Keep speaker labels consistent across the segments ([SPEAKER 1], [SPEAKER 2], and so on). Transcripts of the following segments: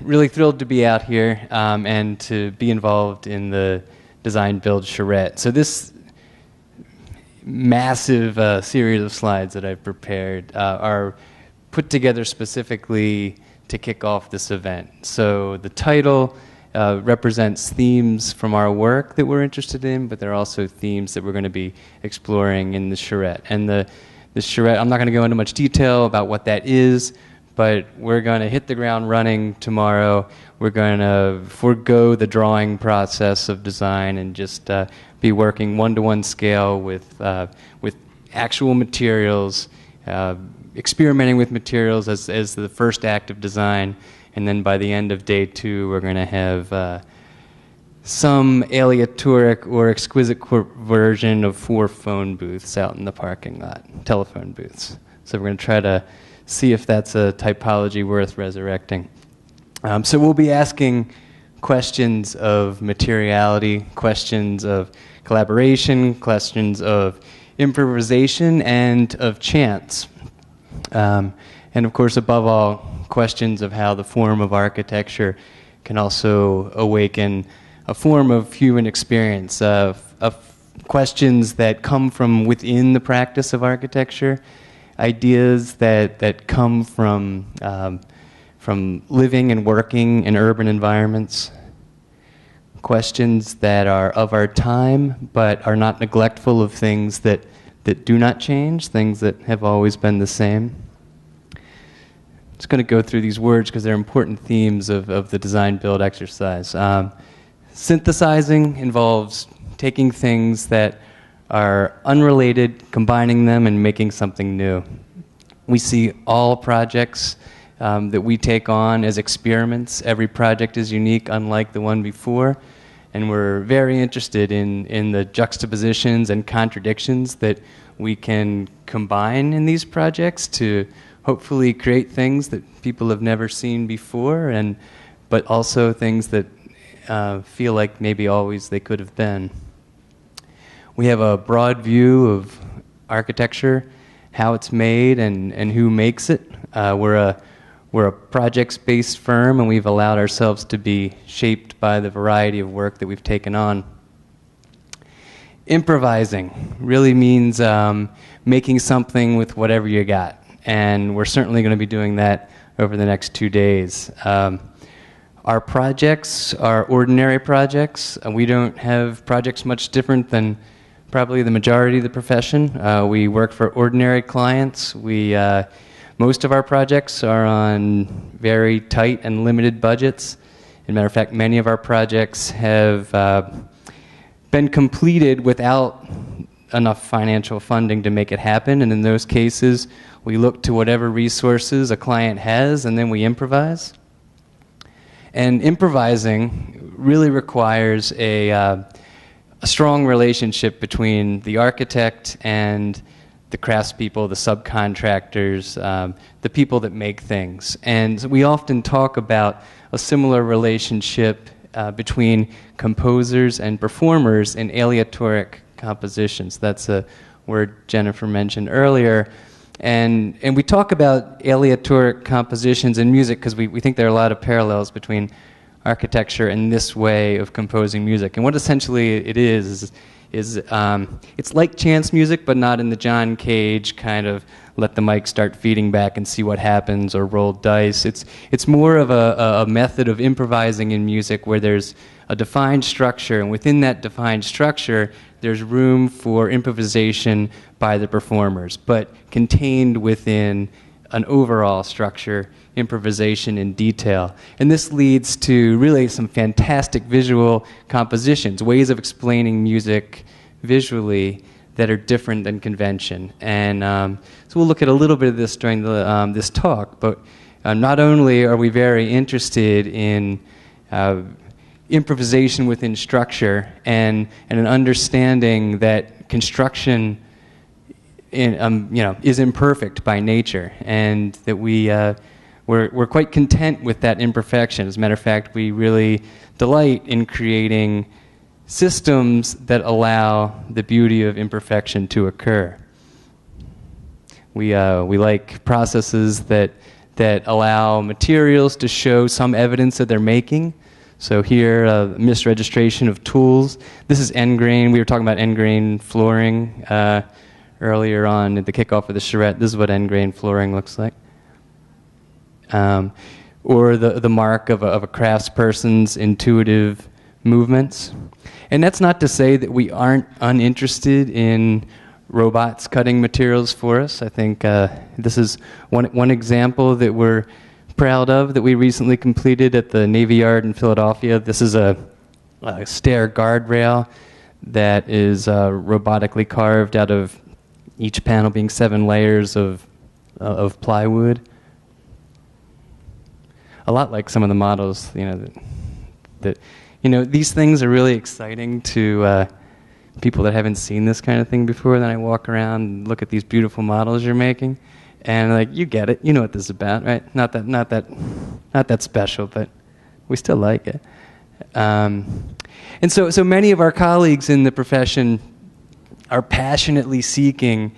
[SPEAKER 1] really thrilled to be out here and to be involved in the design build Charrette. So this massive series of slides that I've prepared are put together specifically to kick off this event. So the title represents themes from our work that we're interested in, but there are also themes that we're going to be exploring in the Charrette. And the Charrette, I'm not going to go into much detail about what that is, but we're going to hit the ground running tomorrow. We're going to forego the drawing process of design and just be working one-to-one scale with actual materials, experimenting with materials as the first act of design, and then by the end of day 2, we're going to have some aleatoric or exquisite version of 4 phone booths out in the parking lot, telephone booths. So we're going to try to see if that's a typology worth resurrecting. So we'll be asking questions of materiality, questions of collaboration, questions of improvisation, and of chance. And of course, above all, questions of how the form of architecture can also awaken a form of human experience, of questions that come from within the practice of architecture, ideas that come from living and working in urban environments, questions that are of our time but are not neglectful of things that do not change, things that have always been the same. I'm just going to go through these words because they're important themes of the design build exercise. Synthesizing involves taking things that are unrelated, combining them, and making something new. We see all projects that we take on as experiments. Every project is unique, unlike the one before, and we're very interested in the juxtapositions and contradictions that we can combine in these projects to hopefully create things that people have never seen before, but also things that feel like maybe always they could have been. We have a broad view of architecture, how it's made, and who makes it. We're a projects-based firm, and we've allowed ourselves to be shaped by the variety of work that we've taken on. Improvising really means making something with whatever you got, and we're certainly going to be doing that over the next 2 days. Our projects are ordinary projects, and we don't have projects much different than probably the majority of the profession. We work for ordinary clients. Most of our projects are on very tight and limited budgets. As a matter of fact, many of our projects have been completed without enough financial funding to make it happen, and in those cases, we look to whatever resources a client has, and then we improvise. And improvising really requires a strong relationship between the architect and the craftspeople, the subcontractors, the people that make things. And we often talk about a similar relationship between composers and performers in aleatoric compositions. That's a word Jennifer mentioned earlier. And we talk about aleatoric compositions in music because we think there are a lot of parallels between architecture and this way of composing music. And what essentially it is it's like chance music, but not in the John Cage kind of let the mic start feeding back and see what happens or roll dice. It's more of a method of improvising in music where there's a defined structure, and within that defined structure, there's room for improvisation by the performers, but contained within an overall structure, improvisation in detail. And this leads to really some fantastic visual compositions, ways of explaining music visually that are different than convention. And so we'll look at a little bit of this during this talk, but not only are we very interested in improvisation within structure and an understanding that construction is imperfect by nature, and that we're quite content with that imperfection. As a matter of fact, we really delight in creating systems that allow the beauty of imperfection to occur. We like processes that that allow materials to show some evidence that they're making. So here, misregistration of tools. This is end grain. We were talking about end grain flooring earlier on at the kickoff of the Charrette. This is what end grain flooring looks like. Or the mark of a craftsperson's intuitive movements. And that's not to say that we aren't uninterested in robots cutting materials for us. I think this is one example that we're proud of that we recently completed at the Navy Yard in Philadelphia. This is a stair guardrail that is robotically carved out of each panel being 7 layers of plywood. A lot like some of the models, that these things are really exciting to people that haven't seen this kind of thing before. Then I walk around and look at these beautiful models you're making. And like, you get it. You know what this is about, right? Not that special, but we still like it. And so many of our colleagues in the profession are passionately seeking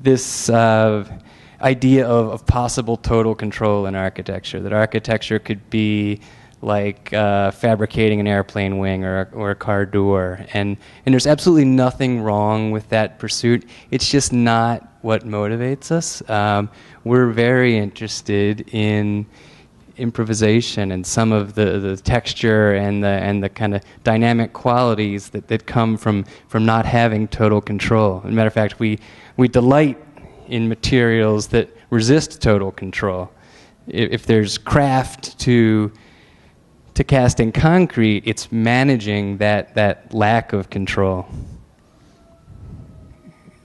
[SPEAKER 1] this idea of possible total control in architecture. That architecture could be like fabricating an airplane wing or a car door. And there's absolutely nothing wrong with that pursuit. It's just not what motivates us. We're very interested in improvisation and some of the texture and the kind of dynamic qualities that come from not having total control. As a matter of fact, we delight in materials that resist total control. If there's craft to casting concrete, it's managing that lack of control.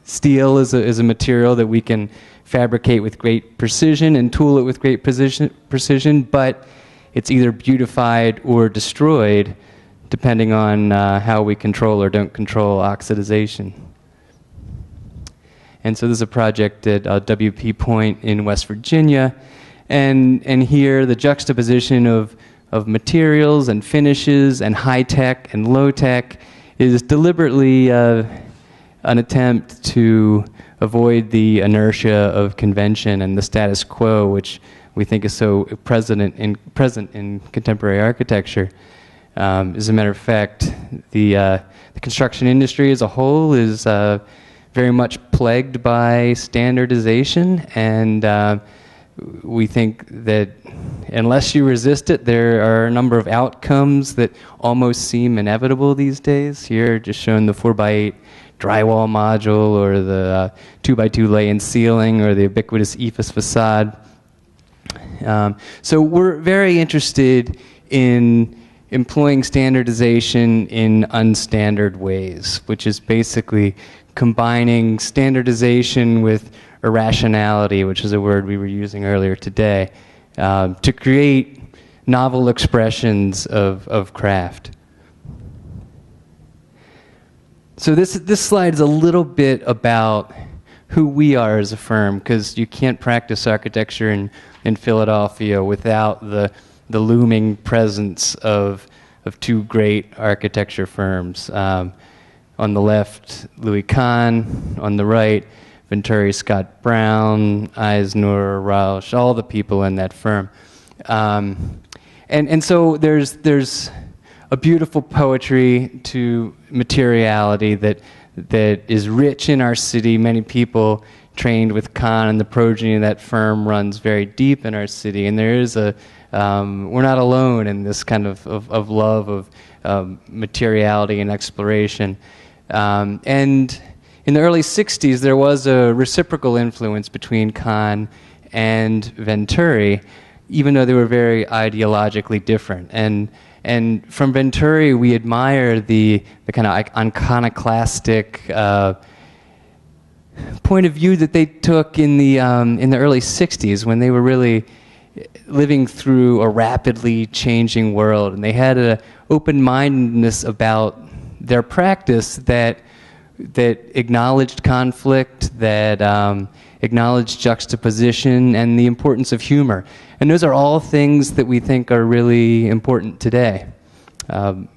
[SPEAKER 1] Steel is a material that we can fabricate with great precision and tool it with great precision, but it's either beautified or destroyed depending on how we control or don't control oxidization. And so this is a project at WP Point in West Virginia, and here the juxtaposition of materials and finishes and high-tech and low-tech is deliberetely an attempt to avoid the inertia of convention and the status quo, which we think is so present in contemporary architecture. As a matter of fact, the construction industry as a whole is very much plagued by standardization, and we think that unless you resist it, there are a number of outcomes that almost seem inevitable these days. Here, just showing the 4x8 drywall module, or the 2x2 lay-in ceiling, or the ubiquitous EFIS facade. So we're very interested in employing standardization in unstandard ways, which is basically combining standardization with irrationality, which is a word we were using earlier today, to create novel expressions of craft. So this slide is a little bit about who we are as a firm, because you can't practice architecture in Philadelphia without the looming presence of two great architecture firms. On the left, Louis Kahn. On the right, Venturi Scott Brown, Eisner, Rausch, all the people in that firm. And so there's a beautiful poetry to materiality that is rich in our city. Many people trained with Kahn and the progeny of that firm runs very deep in our city. And there is we're not alone in this kind of love of materiality and exploration. And in the early 60s, there was a reciprocal influence between Kahn and Venturi, even though they were very ideologically different. And from Venturi, we admire the kind of iconoclastic point of view that they took in the early 60s, when they were really living through a rapidly changing world. And they had an open-mindedness about their practice that acknowledged conflict, that acknowledged juxtaposition, and the importance of humor. And those are all things that we think are really important today. From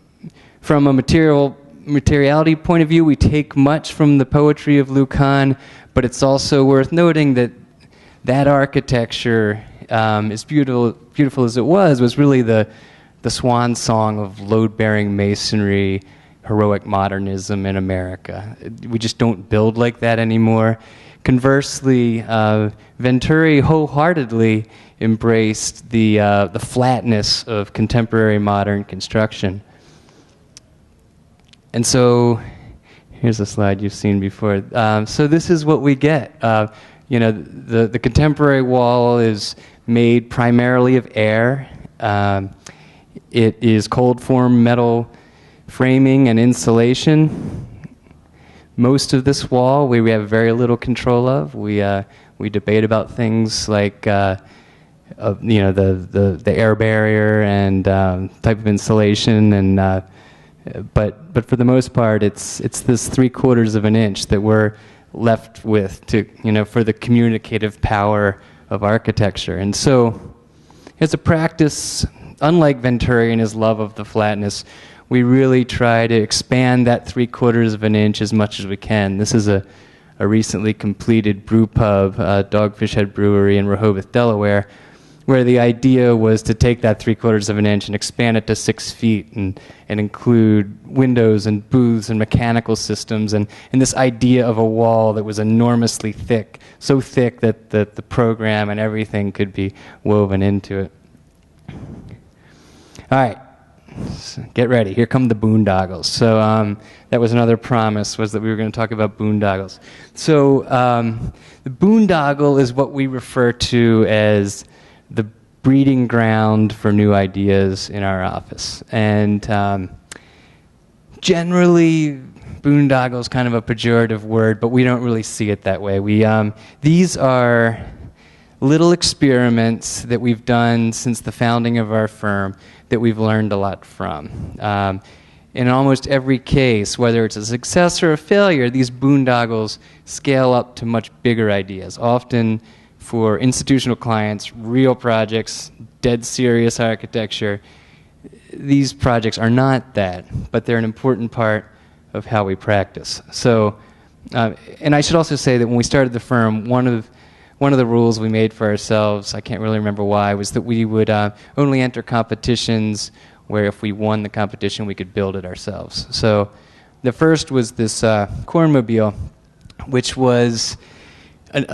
[SPEAKER 1] a materiality point of view, we take much from the poetry of Lucan, but it's also worth noting that architecture as beautiful as it was really the swan song of load-bearing masonry, heroic modernism in America. We just don't build like that anymore. Conversely, Venturi wholeheartedly embraced the flatness of contemporary modern construction. And so, here's a slide you've seen before. So this is what we get. The contemporary wall is made primarily of air. It is cold form metal framing and insulation. Most of this wall we have very little control of. We debate about things like the air barrier and type of insulation, and but for the most part, it's this 3/4 of an inch that we're left with for the communicative power of architecture. And so, as a practice, unlike Venturi and his love of the flatness, we really try to expand that 3/4 of an inch as much as we can. This is a recently completed brew pub, Dogfish Head Brewery in Rehoboth, Delaware, where the idea was to take that 3/4 of an inch and expand it to 6 feet and include windows and booths and mechanical systems and this idea of a wall that was enormously thick, so thick that the program and everything could be woven into it. All right. So get ready. Here come the boondoggles. So that was another promise, was that we were going to talk about boondoggles. So the boondoggle is what we refer to as the breeding ground for new ideas in our office. And generally, boondoggle is kind of a pejorative word, but we don't really see it that way. These are little experiments that we've done since the founding of our firm that we've learned a lot from. In almost every case, whether it's a success or a failure, these boondoggles scale up to much bigger ideas, often for institutional clients, real projects, dead serious architecture. These projects are not that, but they're an important part of how we practice. So, and I should also say that when we started the firm, one of the rules we made for ourselves, I can't really remember why, was that we would only enter competitions where if we won the competition, we could build it ourselves. So the first was this cornmobile, which was an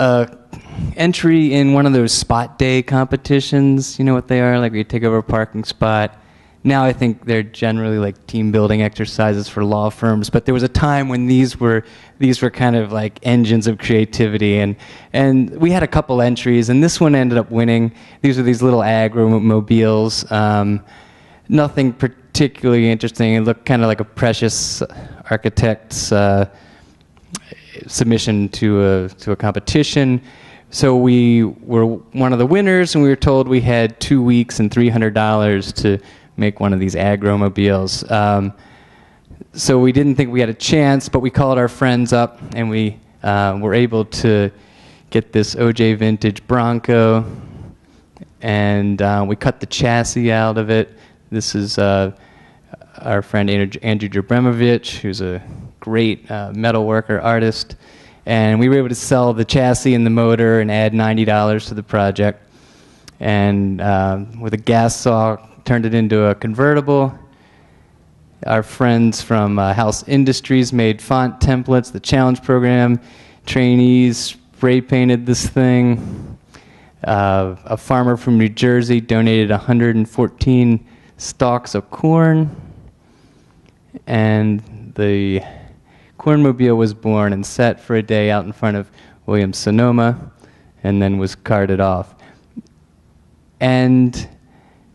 [SPEAKER 1] entry in one of those spot day competitions. You know what they are? Like, you take over a parking spot. Now I think they're generally like team building exercises for law firms, but there was a time when these were kind of like engines of creativity, and we had a couple entries, and this one ended up winning. These are these little agromobiles, nothing particularly interesting. It looked kind of like a precious architect's submission to a competition. So we were one of the winners, and we were told we had 2 weeks and $300 to make one of these agromobiles. So we didn't think we had a chance, but we called our friends up, and we were able to get this OJ vintage Bronco, and we cut the chassis out of it. This is our friend Andrew Jabremovich, who's a great metal worker artist, and we were able to sell the chassis and the motor and add $90 to the project, and with a gas saw turned it into a convertible. Our friends from House Industries made font templates. The challenge program trainees spray painted this thing. A farmer from New Jersey donated 114 stalks of corn, and the cornmobile was born and sat for a day out in front of Williams-Sonoma, and then was carted off, and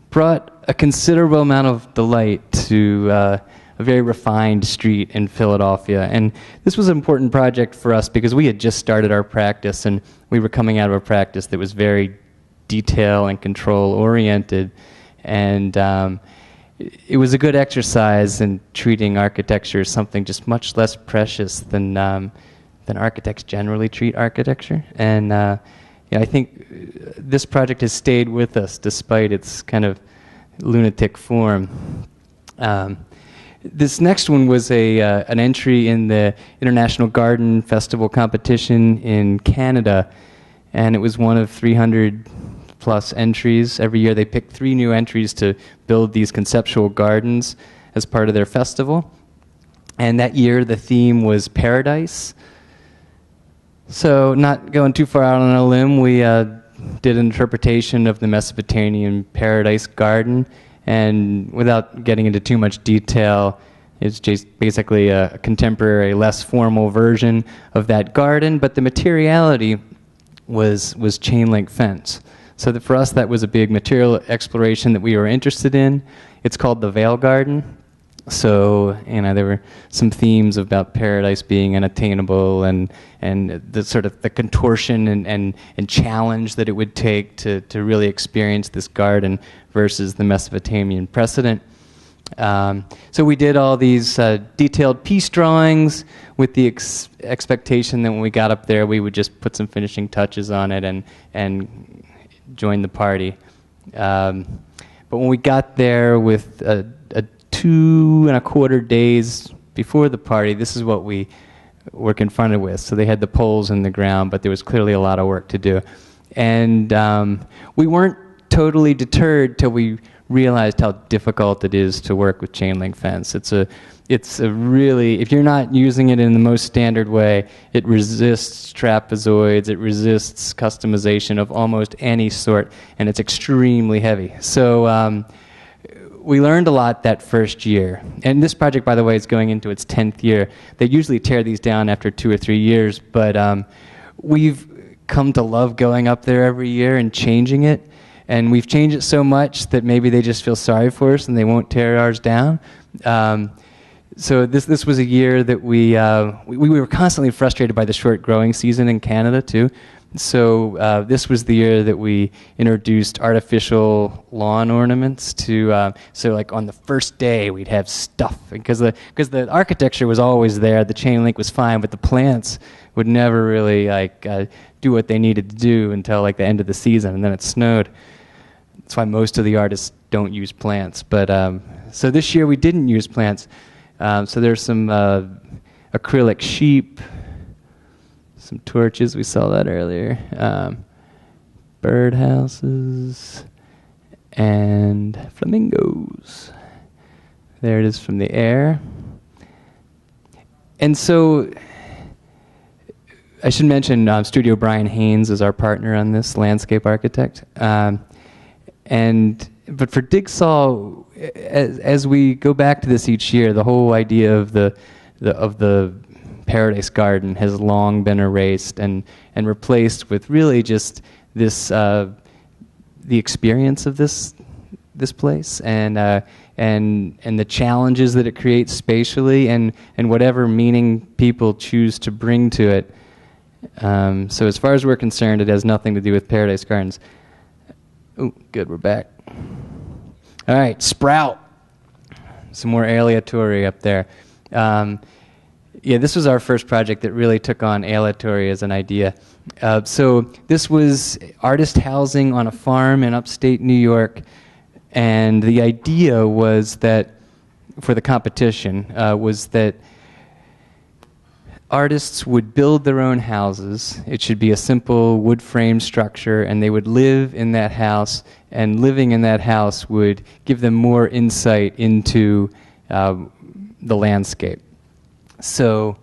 [SPEAKER 1] brought a considerable amount of delight to a very refined street in Philadelphia. And this was an important project for us because we had just started our practice, and we were coming out of a practice that was very detail and control oriented, and it was a good exercise in treating architecture as something just much less precious than architects generally treat architecture. And I think this project has stayed with us despite its kind of lunatic form. This next one was an entry in the International Garden Festival competition in Canada, and it was one of 300 plus entries. Every year they pick 3 new entries to build these conceptual gardens as part of their festival. And that year the theme was paradise. So not going too far out on a limb, we did an interpretation of the Mesopotamian paradise garden. And without getting into too much detail, it's just basically a contemporary, less formal version of that garden, but the materiality was chain link fence. So for us, that was a big material exploration that we were interested in. It's called the Vale Garden. So, there were some themes about paradise being unattainable and the sort of the contortion and challenge that it would take to really experience this garden versus the Mesopotamian precedent. So we did all these detailed piece drawings with the expectation that when we got up there, we would just put some finishing touches on it and join the party. But when we got there with a 2.25 days before the party, this is what we were confronted with. So they had the poles in the ground, but there was clearly a lot of work to do. And we weren't totally deterred till we realized how difficult it is to work with chain link fence. It's a really, if you're not using it in the most standard way, it resists trapezoids, it resists customization of almost any sort, and it's extremely heavy. So we learned a lot that first year. And this project, by the way, is going into its 10th year. They usually tear these down after 2 or 3 years, but we've come to love going up there every year and changing it. And we've changed it so much that maybe they just feel sorry for us and they won't tear ours down. So this was a year that we were constantly frustrated by the short growing season in Canada too. So this was the year that we introduced artificial lawn ornaments to. So like on the first day we'd have stuff because the architecture was always there. The chain link was fine, but the plants would never really do what they needed to do until like the end of the season, and then it snowed. That's why most of the artists don't use plants. But so this year we didn't use plants. So there's some acrylic sheep, some torches, we saw that earlier, bird houses, and flamingos. There it is from the air. And so I should mention Studio Brian Haynes is our partner on this, landscape architect. But for DIGSAU, as we go back to this each year, the whole idea of the Paradise Garden has long been erased and replaced with really just this the experience of this place and the challenges that it creates spatially and whatever meaning people choose to bring to it. So as far as we're concerned, it has nothing to do with Paradise Gardens. Oh, good, we're back. All right, sprout. Some more aleatory up there. Yeah, this was our first project that really took on aleatory as an idea. So this was artist housing on a farm in upstate New York, and the idea was that, for the competition, was that artists would build their own houses. It should be a simple wood frame structure, and they would live in that house, and living in that house would give them more insight into the landscape. So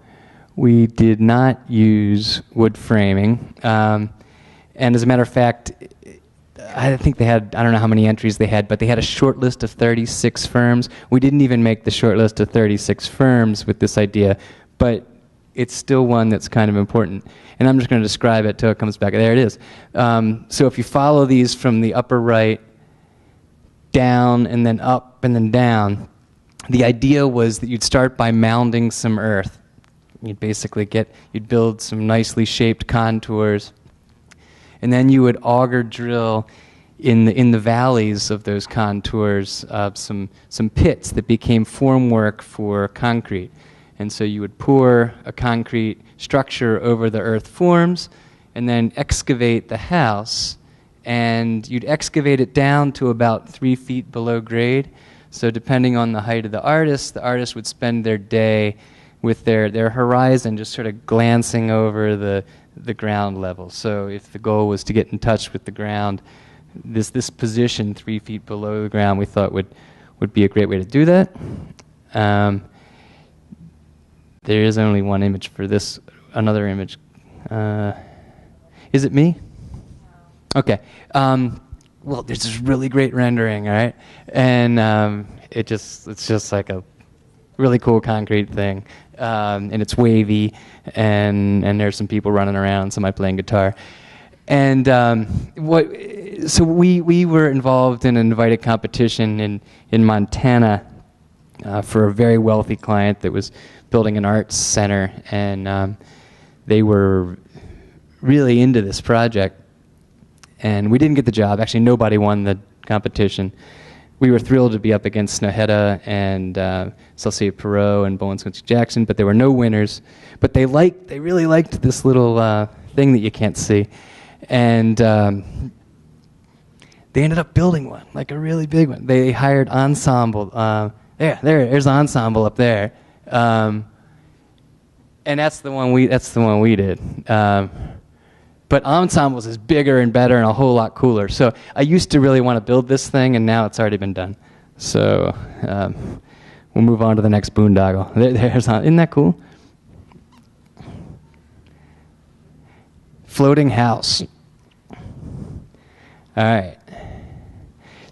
[SPEAKER 1] we did not use wood framing. And as a matter of fact, I think they had, I don't know how many entries they had, but they had a short list of 36 firms. We didn't even make the short list of 36 firms with this idea, but it's still one that's kind of important. And I'm just going to describe it till it comes back. There it is. So if you follow these from the upper right down and then up and then down, the idea was that you'd start by mounding some earth. You'd basically you'd build some nicely shaped contours, and then you would auger drill in the valleys of those contours some pits that became formwork for concrete. And so you would pour a concrete structure over the earth forms and then excavate the house, and you'd excavate it down to about 3 feet below grade. So depending on the height of the artist would spend their day with their horizon just sort of glancing over the ground level. So if the goal was to get in touch with the ground, this position 3 feet below the ground we thought would be a great way to do that. There is only one image for this. Another image. Is it me? Okay. Well, there's this really great rendering, all right? And it's just like a really cool concrete thing. And it's wavy, and there's some people running around, somebody playing guitar. And so we were involved in an invited competition in Montana for a very wealthy client that was building an arts center, and they were really into this project. And we didn't get the job. Actually, nobody won the competition. We were thrilled to be up against Snøhetta and Celsius Perot and Bowen Squincy Jackson, but there were no winners. But they really liked this little thing that you can't see. And they ended up building one, like a really big one. They hired Ensemble. There's Ensemble up there. And that's the one we did. But Ensembles is bigger and better and a whole lot cooler. So I used to really want to build this thing, and now it's already been done. So we'll move on to the next boondoggle. Isn't that cool? Floating house. All right.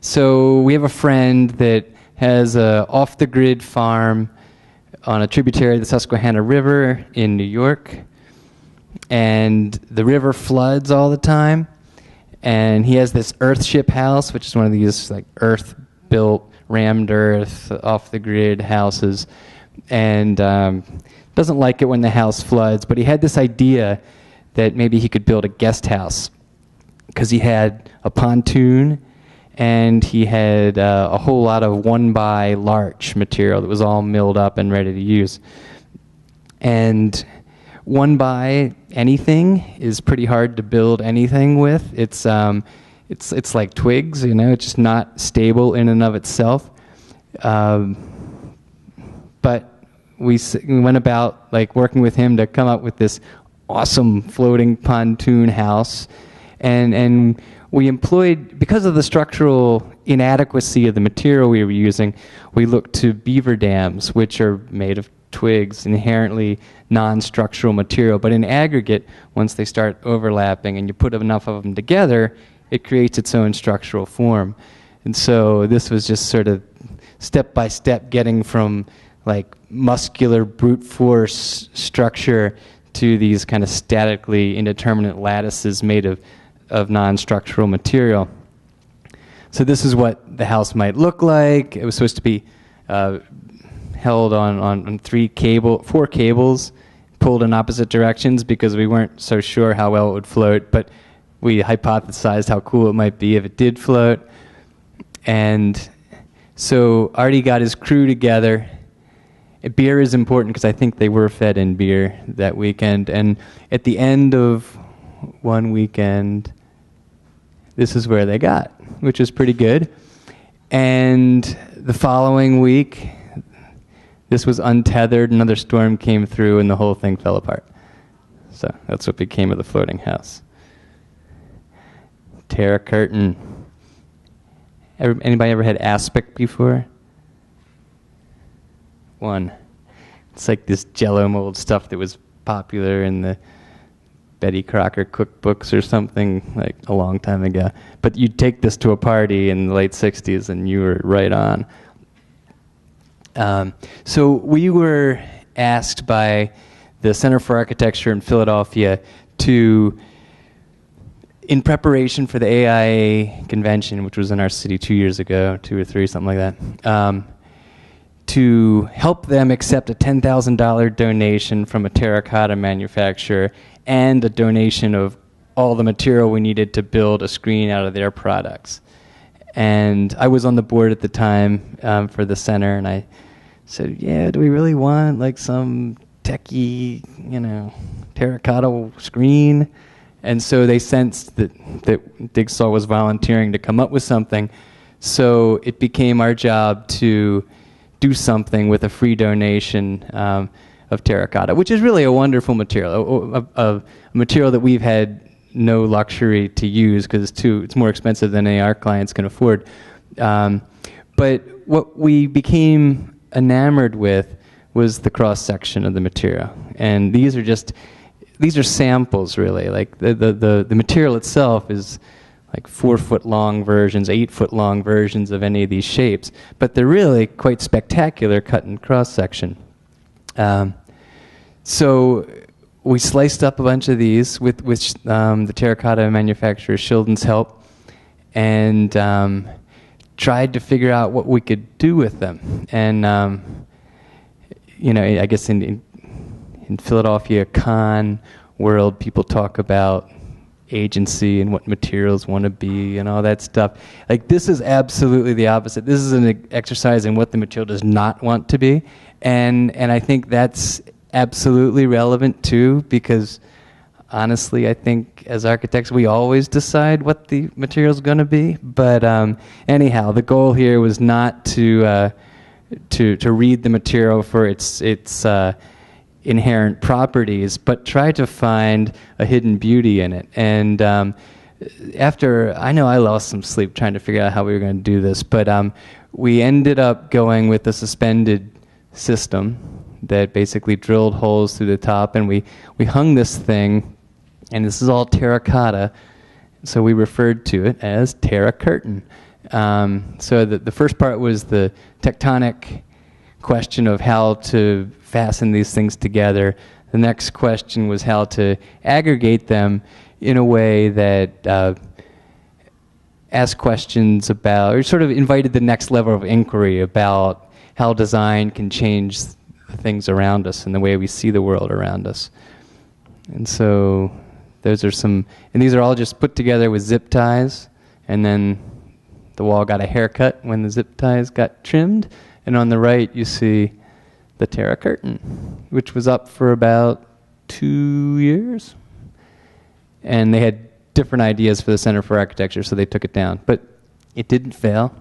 [SPEAKER 1] So we have a friend that has a off-the-grid farm on a tributary of the Susquehanna River in New York. And the river floods all the time. And he has this earthship house, which is one of these like earth-built, rammed earth, off-the-grid houses. And doesn't like it when the house floods. But he had this idea that maybe he could build a guest house, because he had a pontoon and he had a whole lot of 1x larch material that was all milled up and ready to use. And 1x anything is pretty hard to build anything with. It's like twigs, you know. It's just not stable in and of itself. But we went about like working with him to come up with this awesome floating pontoon house, and we employed, because of the structural inadequacy of the material we were using, we looked to beaver dams, which are made of twigs, inherently non-structural material, but in aggregate, once they start overlapping and you put enough of them together, it creates its own structural form. And so this was just sort of step by step getting from like muscular brute force structure to these kind of statically indeterminate lattices made of non-structural material. So this is what the house might look like. It was supposed to be held on 4 cables pulled in opposite directions, because we weren't so sure how well it would float, but we hypothesized how cool it might be if it did float. And so Artie got his crew together. Beer is important because I think they were fed in beer that weekend. And at the end of one weekend, this is where they got, which was pretty good. And the following week, this was untethered. Another storm came through and the whole thing fell apart. So that's what became of the floating house. Terra curtain. Anybody ever had aspic before? One. It's like this Jell-O mold stuff that was popular in the Betty Crocker cookbooks or something like a long time ago. But you'd take this to a party in the late 60s and you were right on. So we were asked by the Center for Architecture in Philadelphia to, in preparation for the AIA convention, which was in our city 2 years ago, 2 or 3, something like that, to help them accept a $10,000 donation from a terracotta manufacturer and a donation of all the material we needed to build a screen out of their products. And I was on the board at the time for the center, and I said, yeah, do we really want like some techie, terracotta screen? And so they sensed that DIGSAU was volunteering to come up with something. So it became our job to do something with a free donation of terracotta, which is really a wonderful material, a material that we've had no luxury to use because it's more expensive than any our clients can afford. But what we became enamored with was the cross section of the material, and these are samples really. Like the material itself is like 4-foot long versions, 8-foot long versions of any of these shapes, but they're really quite spectacular cut and cross section. So we sliced up a bunch of these with the terracotta manufacturer Schilden's help, and tried to figure out what we could do with them. And I guess in Philadelphia con world, people talk about agency and what materials want to be and all that stuff. Like, this is absolutely the opposite. This is an exercise in what the material does not want to be, and I think that's absolutely relevant too, because honestly, I think as architects we always decide what the material is going to be. But anyhow, the goal here was not to read the material for its inherent properties, but try to find a hidden beauty in it. And after, I know I lost some sleep trying to figure out how we were going to do this, but we ended up going with a suspended system that basically drilled holes through the top, and we hung this thing, and this is all terracotta, so we referred to it as Terra Curtain. So the first part was the tectonic question of how to fasten these things together. The next question was how to aggregate them in a way that asked questions about, or sort of invited the next level of inquiry about how design can change the things around us and the way we see the world around us. And so those are some, and these are all just put together with zip ties, and then the wall got a haircut when the zip ties got trimmed. And on the right you see the Terra Curtain, which was up for about 2 years. And they had different ideas for the Center for Architecture, so they took it down. But it didn't fail.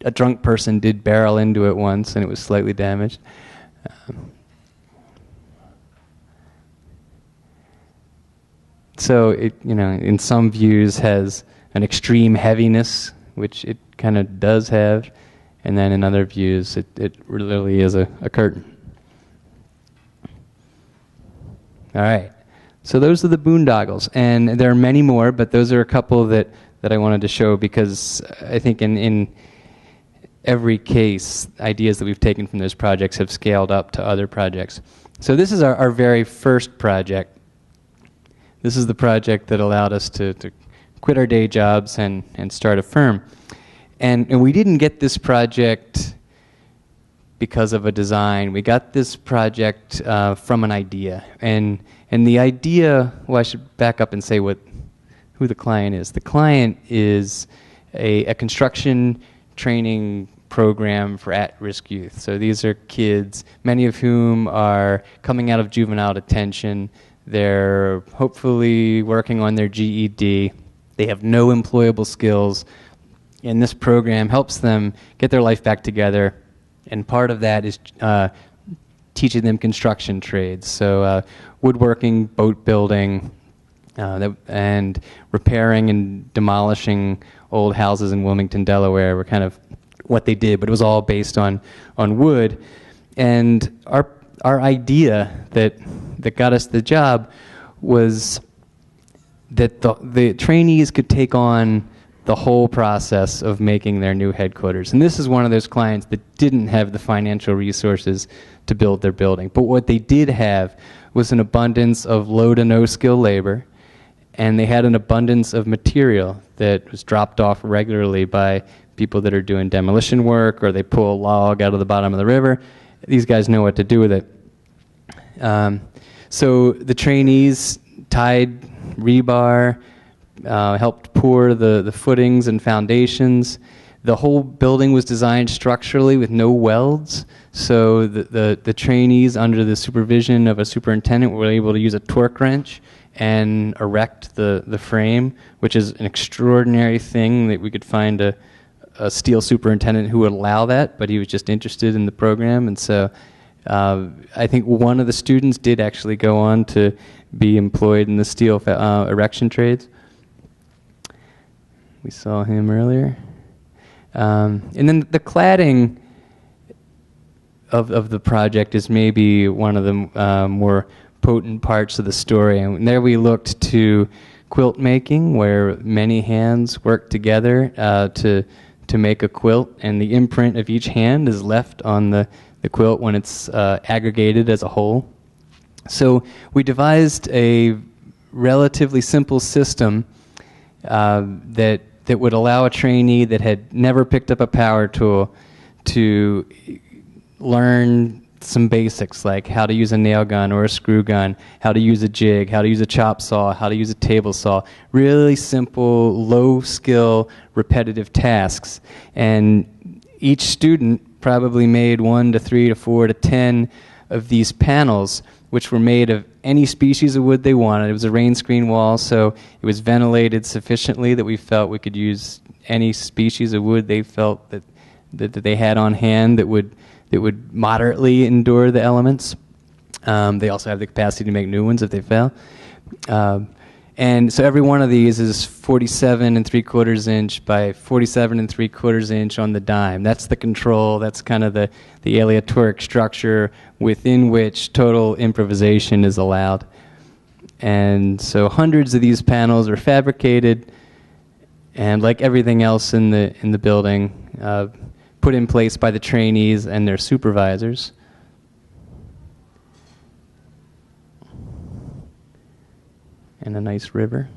[SPEAKER 1] A drunk person did barrel into it once, and it was slightly damaged. So it, in some views has an extreme heaviness, which it kind of does have, and then in other views it really is a curtain. All right, so those are the boondoggles, and there are many more, but those are a couple that I wanted to show because I think in every case, ideas that we've taken from those projects have scaled up to other projects. So this is our very first project. This is the project that allowed us to quit our day jobs and start a firm. And we didn't get this project because of a design. We got this project from an idea. And the idea, well, I should back up and say who the client is. The client is a construction training program for at-risk youth. So these are kids, many of whom are coming out of juvenile detention. They're hopefully working on their GED. They have no employable skills, and this program helps them get their life back together. And part of that is teaching them construction trades. So woodworking, boat building, and repairing and demolishing old houses in Wilmington, Delaware were kind of what they did, but it was all based on wood. And our idea that got us the job was that the trainees could take on the whole process of making their new headquarters. And this is one of those clients that didn't have the financial resources to build their building. But what they did have was an abundance of low to no skill labor, and they had an abundance of material that was dropped off regularly by people that are doing demolition work, or they pull a log out of the bottom of the river. These guys know what to do with it. So the trainees tied rebar, helped pour the footings and foundations. The whole building was designed structurally with no welds, so the trainees, under the supervision of a superintendent, were able to use a torque wrench and erect the frame, which is an extraordinary thing that we could find a steel superintendent who would allow that, but he was just interested in the program. And so I think one of the students did actually go on to be employed in the steel erection trades. We saw him earlier. And then the cladding of the project is maybe one of the more potent parts of the story. And there we looked to quilt making, where many hands work together to make a quilt, and the imprint of each hand is left on the quilt when it's aggregated as a whole. So we devised a relatively simple system that would allow a trainee that had never picked up a power tool to learn some basics, like how to use a nail gun or a screw gun, how to use a jig, how to use a chop saw, how to use a table saw. Really simple, low-skill, repetitive tasks. And each student probably made 1 to 3 to 4 to 10 of these panels, which were made of any species of wood they wanted. It was a rain screen wall, so it was ventilated sufficiently that we felt we could use any species of wood they felt that they had on hand that would moderately endure the elements. They also have the capacity to make new ones if they fail. And so every one of these is 47 3/4 inch by 47 3/4 inch on the dime. That's the control. That's kind of the aleatoric structure within which total improvisation is allowed. And so hundreds of these panels are fabricated, and like everything else in the building, put in place by the trainees and their supervisors. And a nice river.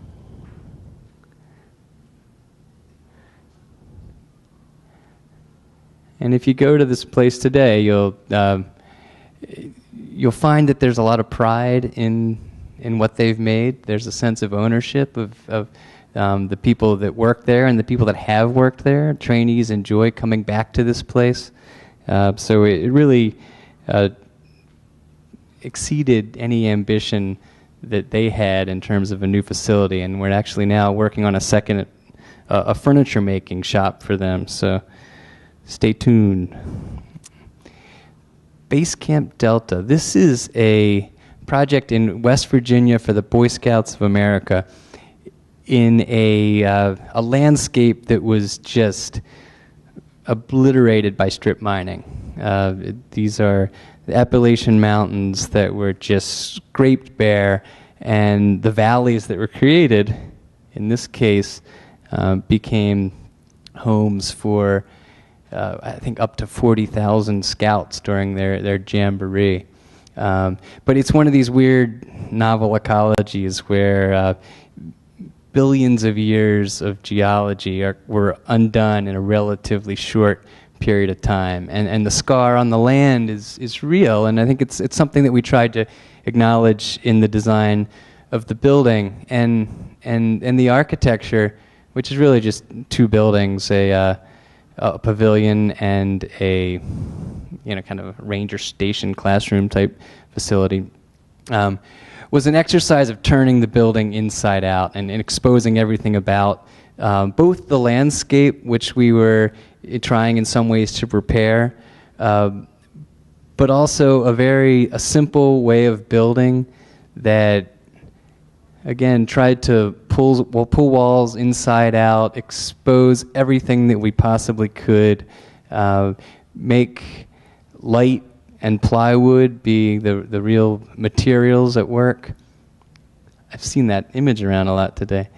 [SPEAKER 1] And if you go to this place today, you'll find that there's a lot of pride in what they've made. There's a sense of ownership of the people that work there and the people that have worked there. Trainees enjoy coming back to this place. So it really exceeded any ambition that they had in terms of a new facility, and we're actually now working on a second, a furniture making shop for them, so stay tuned. Basecamp Delta. This is a project in West Virginia for the Boy Scouts of America in a landscape that was just obliterated by strip mining. These are the Appalachian Mountains that were just scraped bare, and the valleys that were created, in this case, became homes for, I think, up to 40,000 scouts during their jamboree. But it's one of these weird novel ecologies where billions of years of geology were undone in a relatively short period of time, and the scar on the land is real, and I think it's something that we tried to acknowledge in the design of the building and the architecture, which is really just two buildings, a pavilion and a kind of ranger station classroom type facility. Was an exercise of turning the building inside out and exposing everything about both the landscape, which we were trying in some ways to repair, but also a simple way of building that, again, tried to pull walls inside out, expose everything that we possibly could, make light and plywood be the real materials at work. I've seen that image around a lot today.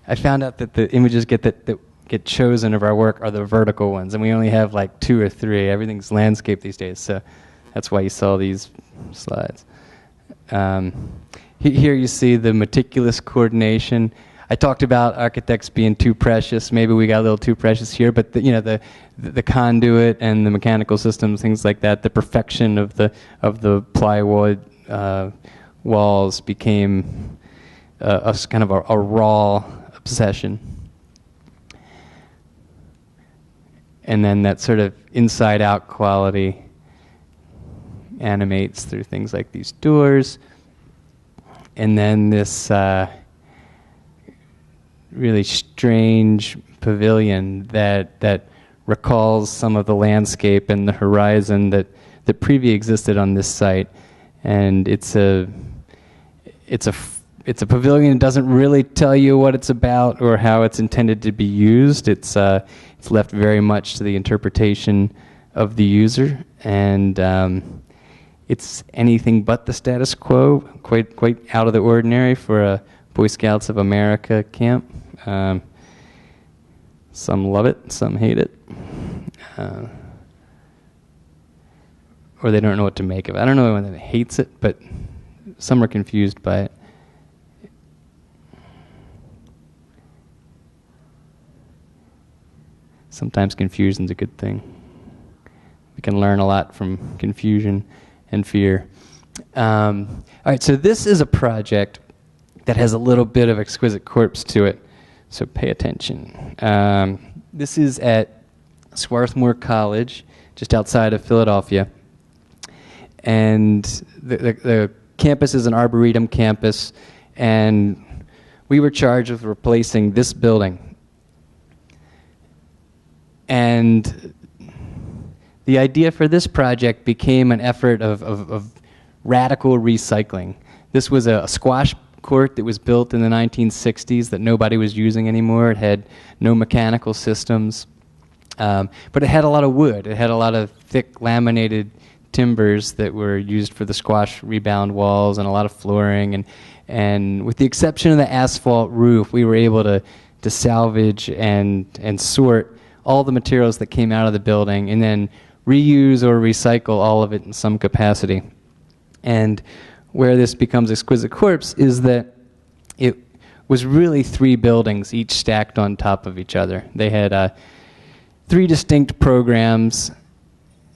[SPEAKER 1] I found out that the images that get chosen of our work are the vertical ones, and we only have like 2 or 3. Everything's landscape these days, so that's why you saw these slides. Here you see the meticulous coordination. I talked about architects being too precious. Maybe we got a little too precious here, but the conduit and the mechanical systems, things like that, the perfection of the plywood walls became kind of a raw obsession. And then that sort of inside-out quality animates through things like these doors. And then this really strange pavilion that recalls some of the landscape and the horizon that previously existed on this site. And it's it's a pavilion. It doesn't really tell you what it's about or how it's intended to be used. It's left very much to the interpretation of the user, and it's anything but the status quo. Quite out of the ordinary for a Boy Scouts of America camp. Some love it, some hate it, or they don't know what to make of it. I don't know anyone that hates it, but some are confused by it. Sometimes confusion's a good thing. We can learn a lot from confusion and fear. All right, so this is a project that has a little bit of exquisite corpse to it, so pay attention. This is at Swarthmore College, just outside of Philadelphia. And the campus is an Arboretum campus, and we were charged with replacing this building. And the idea for this project became an effort of radical recycling. This was a squash court that was built in the 1960s that nobody was using anymore. It had no mechanical systems, but it had a lot of wood. It had a lot of thick laminated timbers that were used for the squash rebound walls and a lot of flooring. And with the exception of the asphalt roof, we were able to salvage and sort all the materials that came out of the building and then reuse or recycle all of it in some capacity. And where this becomes exquisite corpse is that it was really 3 buildings, each stacked on top of each other. They had 3 distinct programs,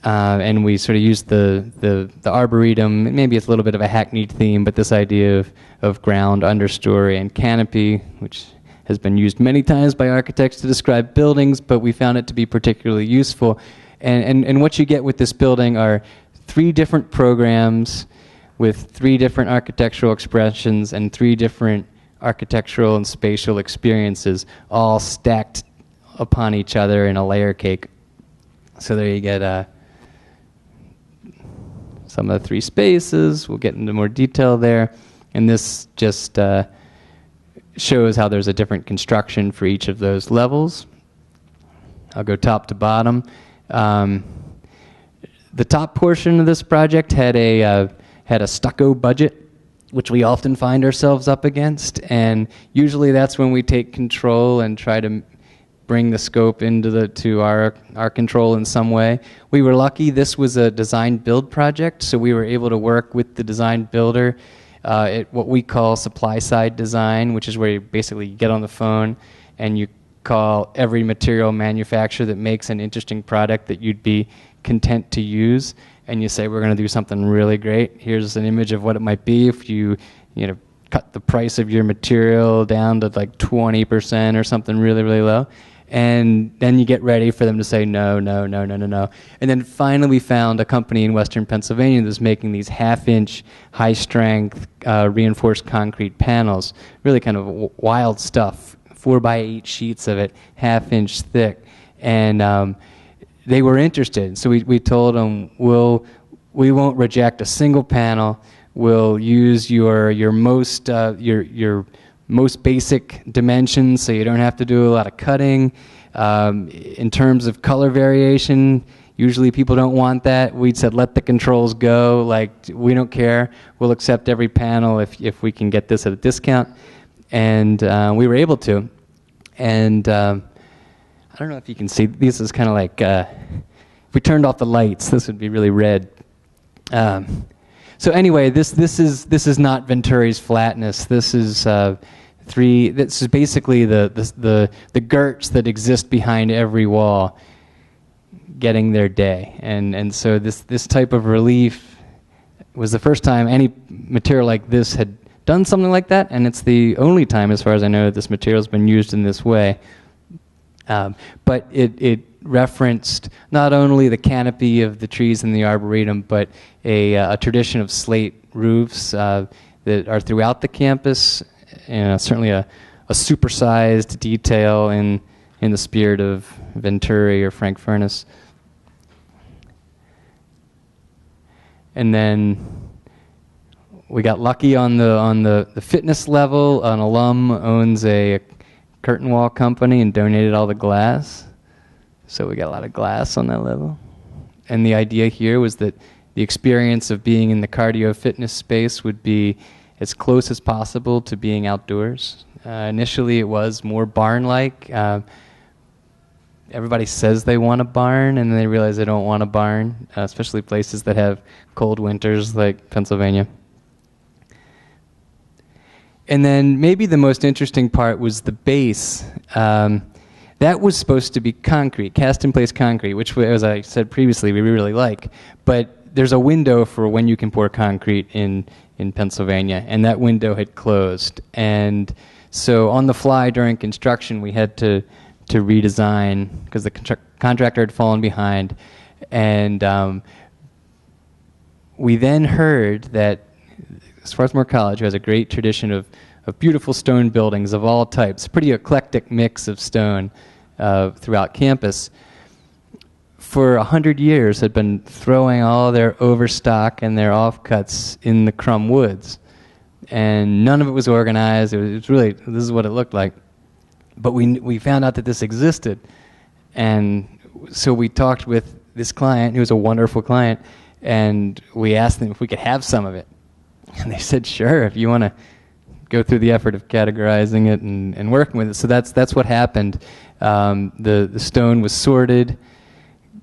[SPEAKER 1] and we sort of used the arboretum. Maybe it's a little bit of a hackneyed theme, but this idea of ground, understory, and canopy, which has been used many times by architects to describe buildings, but we found it to be particularly useful. And what you get with this building are 3 different programs with 3 different architectural expressions and 3 different architectural and spatial experiences, all stacked upon each other in a layer cake. So there you get some of the 3 spaces. We'll get into more detail there. And this just shows how there's a different construction for each of those levels. I'll go top to bottom. The top portion of this project had a stucco budget, which we often find ourselves up against, and usually that's when we take control and try to bring the scope to our control in some way. We were lucky. This was a design build project, so we were able to work with the design builder at what we call supply side design, which is where you basically get on the phone and you call every material manufacturer that makes an interesting product that you'd be content to use, and you say, we're going to do something really great. Here's an image of what it might be if you cut the price of your material down to like 20% or something really, really low. And then you get ready for them to say no, no, no, no, no, no. And then finally we found a company in western Pennsylvania that's making these half-inch, high-strength, reinforced concrete panels. Really kind of wild stuff, 4x8 sheets of it, half-inch thick. And they were interested. So we told them, we won't reject a single panel. We'll use your most basic dimensions, so you don't have to do a lot of cutting. In terms of color variation, usually people don't want that. We said, let the controls go. Like, we don't care. We'll accept every panel if we can get this at a discount. And we were able to. And I don't know if you can see. This is kind of like, if we turned off the lights, this would be really red. So anyway, this is not Venturi's flatness. This is this is basically the girts that exist behind every wall getting their day. And so this type of relief was the first time any material like this had done something like that, and it's the only time, as far as I know, that this material's been used in this way. But it referenced not only the canopy of the trees in the Arboretum, but a tradition of slate roofs that are throughout the campus, and certainly a supersized detail in the spirit of Venturi or Frank Furness. And then we got lucky on the fitness level. An alum owns a curtain wall company and donated all the glass. So we got a lot of glass on that level. And the idea here was that the experience of being in the cardio fitness space would be as close as possible to being outdoors. Initially it was more barn-like. Everybody says they want a barn, and then they realize they don't want a barn, especially places that have cold winters like Pennsylvania. And then maybe the most interesting part was the base. That was supposed to be concrete, cast-in-place concrete, which, as I said previously, we really like. But there's a window for when you can pour concrete in Pennsylvania, and that window had closed. And so on the fly during construction, we had to redesign because the contractor had fallen behind. And we then heard that Swarthmore College, who has a great tradition of beautiful stone buildings of all types, pretty eclectic mix of stone throughout campus, for 100 years had been throwing all their overstock and their offcuts in the Crum Woods. And none of it was organized. It was really, this is what it looked like. But we found out that this existed. And so we talked with this client, who was a wonderful client, and we asked them if we could have some of it. And they said, sure, if you want to go through the effort of categorizing it and working with it. So that's what happened. The stone was sorted,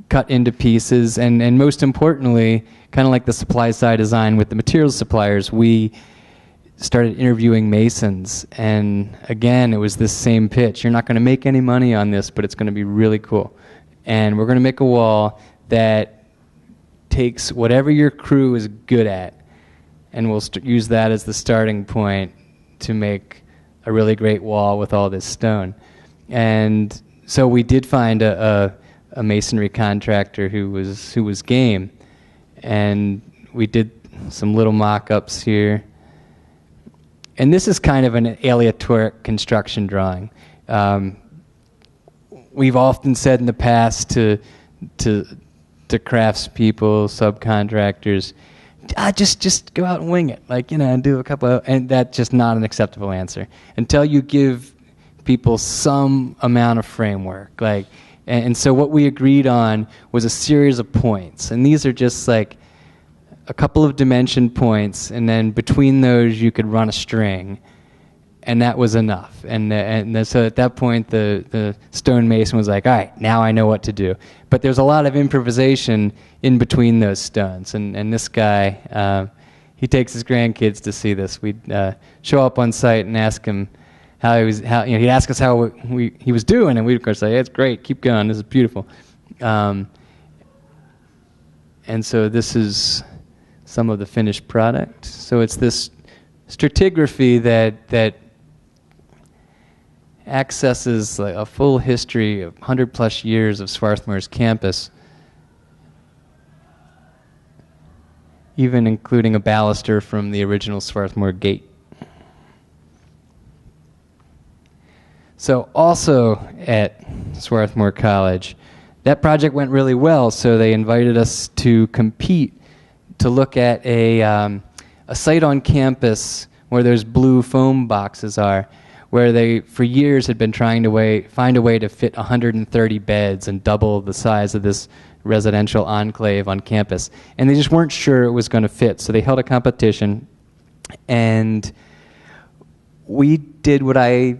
[SPEAKER 1] cut into pieces, and most importantly, kind of like the supply side design with the materials suppliers, we started interviewing masons. And again, it was this same pitch. You're not going to make any money on this, but it's going to be really cool. And we're going to make a wall that takes whatever your crew is good at, and we'll use that as the starting point to make a really great wall with all this stone. And so we did find a masonry contractor who was game, and we did some little mock-ups here. And this is kind of an aleatoric construction drawing. We've often said in the past to craftspeople, subcontractors, just go out and wing it, and do a couple of, and that's just not an acceptable answer until you give people some amount of framework. And so what we agreed on was a series of points, and these are just like a couple of dimension points, and then between those you could run a string, and that was enough. And so at that point the stonemason was like, all right, now I know what to do. But there's a lot of improvisation in between those stones, and this guy, he takes his grandkids to see this. We'd show up on site and ask him he'd ask us how he was doing, and we'd of course say, hey, it's great, keep going, this is beautiful. And so this is some of the finished product. So it's this stratigraphy that accesses a full history of 100+ years of Swarthmore's campus, even including a baluster from the original Swarthmore gate. So also at Swarthmore College, that project went really well, so they invited us to compete to look at a site on campus where those blue foam boxes are, where they, for years, had been trying to find a way to fit 130 beds and double the size of this residential enclave on campus. And they just weren't sure it was going to fit, so they held a competition, and we did what I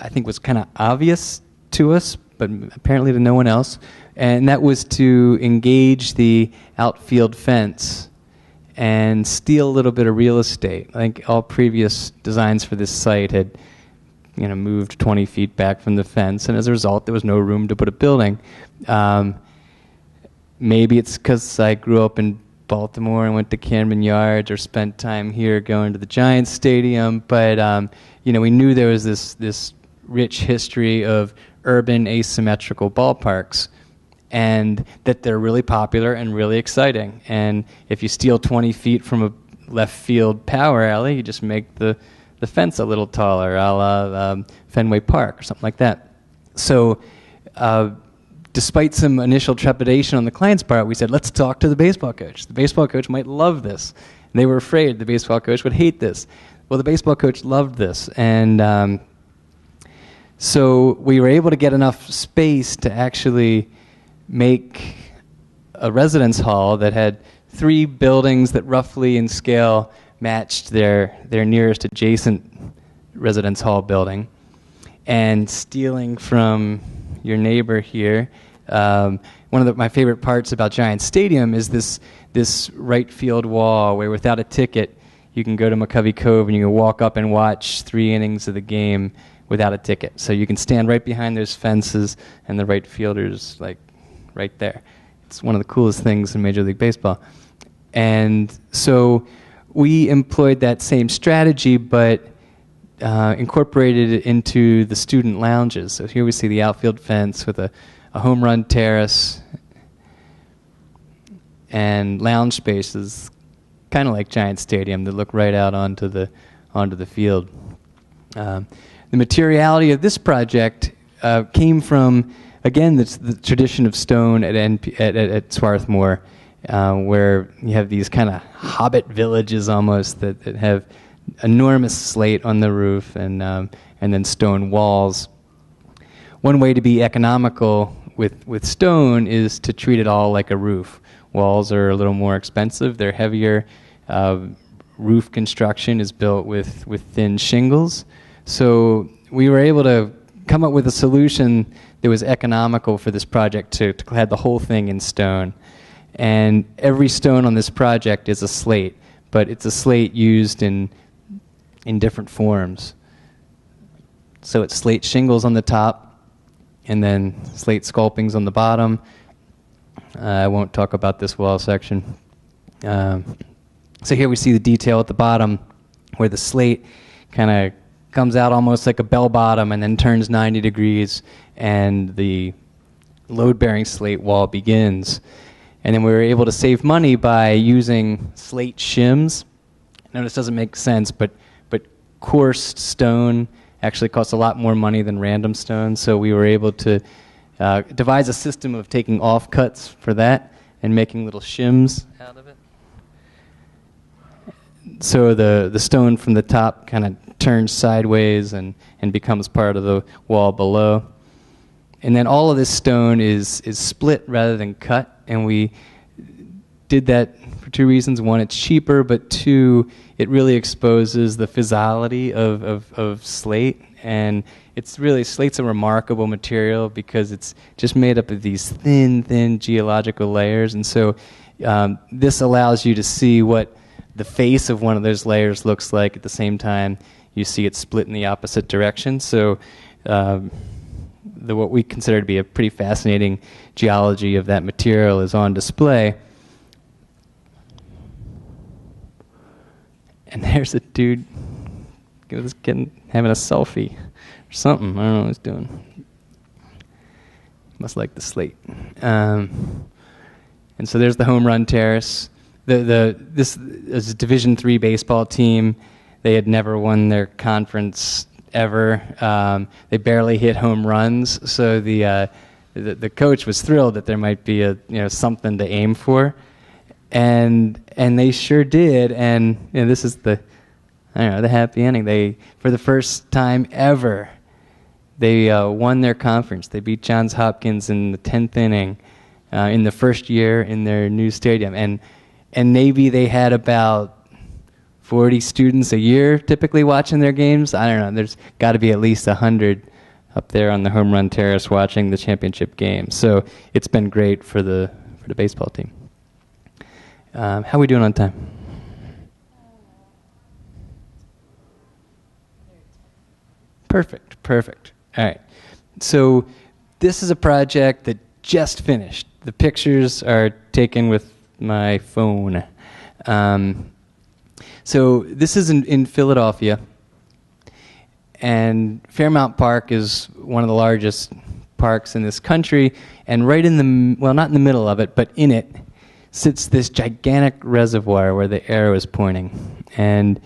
[SPEAKER 1] think was kind of obvious to us, but apparently to no one else, and that was to engage the outfield fence and steal a little bit of real estate. I think all previous designs for this site had moved 20 feet back from the fence, and as a result there was no room to put a building. Maybe it's because I grew up in Baltimore and went to Camden Yards or spent time here going to the Giants Stadium, but we knew there was this rich history of urban asymmetrical ballparks, and that they're really popular and really exciting. And if you steal 20 feet from a left field power alley, you just make the fence a little taller, a la Fenway Park or something like that. So despite some initial trepidation on the client's part, we said, let's talk to the baseball coach. The baseball coach might love this. They were afraid the baseball coach would hate this. Well, the baseball coach loved this, and so we were able to get enough space to actually make a residence hall that had 3 buildings that roughly in scale matched their nearest adjacent residence hall building. And stealing from your neighbor here, one of my favorite parts about Giants Stadium is this right field wall where without a ticket you can go to McCovey Cove and you can walk up and watch 3 innings of the game without a ticket. So you can stand right behind those fences and the right fielder's like right there. It's one of the coolest things in Major League Baseball. And so we employed that same strategy, but incorporated it into the student lounges. So here we see the outfield fence with a home run terrace and lounge spaces, kind of like Giant Stadium, that look right out onto the field. The materiality of this project came from, again, the tradition of stone at Swarthmore, where you have these kind of hobbit villages almost that have enormous slate on the roof and then stone walls. One way to be economical with stone is to treat it all like a roof. Walls are a little more expensive; they're heavier. Roof construction is built with thin shingles. So we were able to come up with a solution that was economical for this project to clad the whole thing in stone. And every stone on this project is a slate, but it's a slate used in different forms. So it's slate shingles on the top, and then slate sculpings on the bottom. I won't talk about this wall section. So here we see the detail at the bottom where the slate kind of comes out almost like a bell bottom and then turns 90 degrees, and the load-bearing slate wall begins. And then we were able to save money by using slate shims. I know this doesn't make sense, but coursed stone actually costs a lot more money than random stone, so we were able to devise a system of taking offcuts for that and making little shims out of it. So the stone from the top kind of turns sideways and becomes part of the wall below. And then all of this stone is split rather than cut, and we did that for 2 reasons. One, it's cheaper, but 2, it really exposes the physicality of slate. And it's really, slate's a remarkable material because it's just made up of these thin geological layers. And so this allows you to see what the face of one of those layers looks like. At the same time, you see it split in the opposite direction. So what we consider to be a pretty fascinating geology of that material is on display. And there's a dude having a selfie or something. I don't know what he's doing. Must like the slate. And so there's the home run terrace. This is a Division III baseball team. They had never won their conference ever. They barely hit home runs. So the coach was thrilled that there might be something to aim for. And they sure did, and this is the happy ending. They, for the first time ever, they won their conference. They beat Johns Hopkins in the 10th inning in the first year in their new stadium, and maybe they had about 40 students a year typically watching their games. I don't know. There's got to be at least 100 up there on the home run terrace watching the championship game. So it's been great for the baseball team. How are we doing on time? Perfect. All right. So this is a project that just finished. The pictures are taken with my phone. So this is in Philadelphia, and Fairmount Park is one of the largest parks in this country, and right in not in the middle of it, but in it, sits this gigantic reservoir where the arrow is pointing. And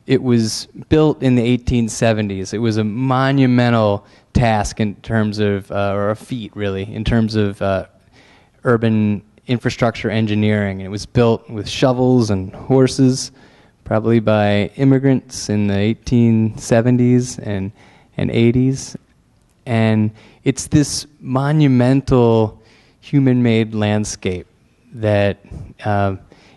[SPEAKER 1] it was built in the 1870s. It was a monumental task in terms of, or a feat really, in terms of urban infrastructure engineering. And it was built with shovels and horses, probably by immigrants in the 1870s and 80s. And it's this monumental human-made landscape that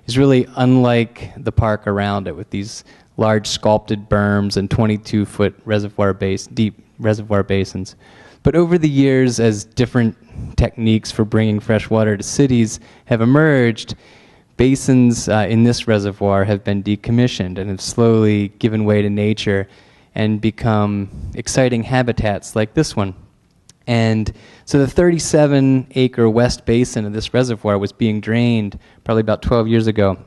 [SPEAKER 1] is really unlike the park around it, with these large sculpted berms and 22-foot deep reservoir basins. But over the years, as different techniques for bringing fresh water to cities have emerged, basins in this reservoir have been decommissioned and have slowly given way to nature and become exciting habitats like this one. And so the 37-acre west basin of this reservoir was being drained probably about 12 years ago.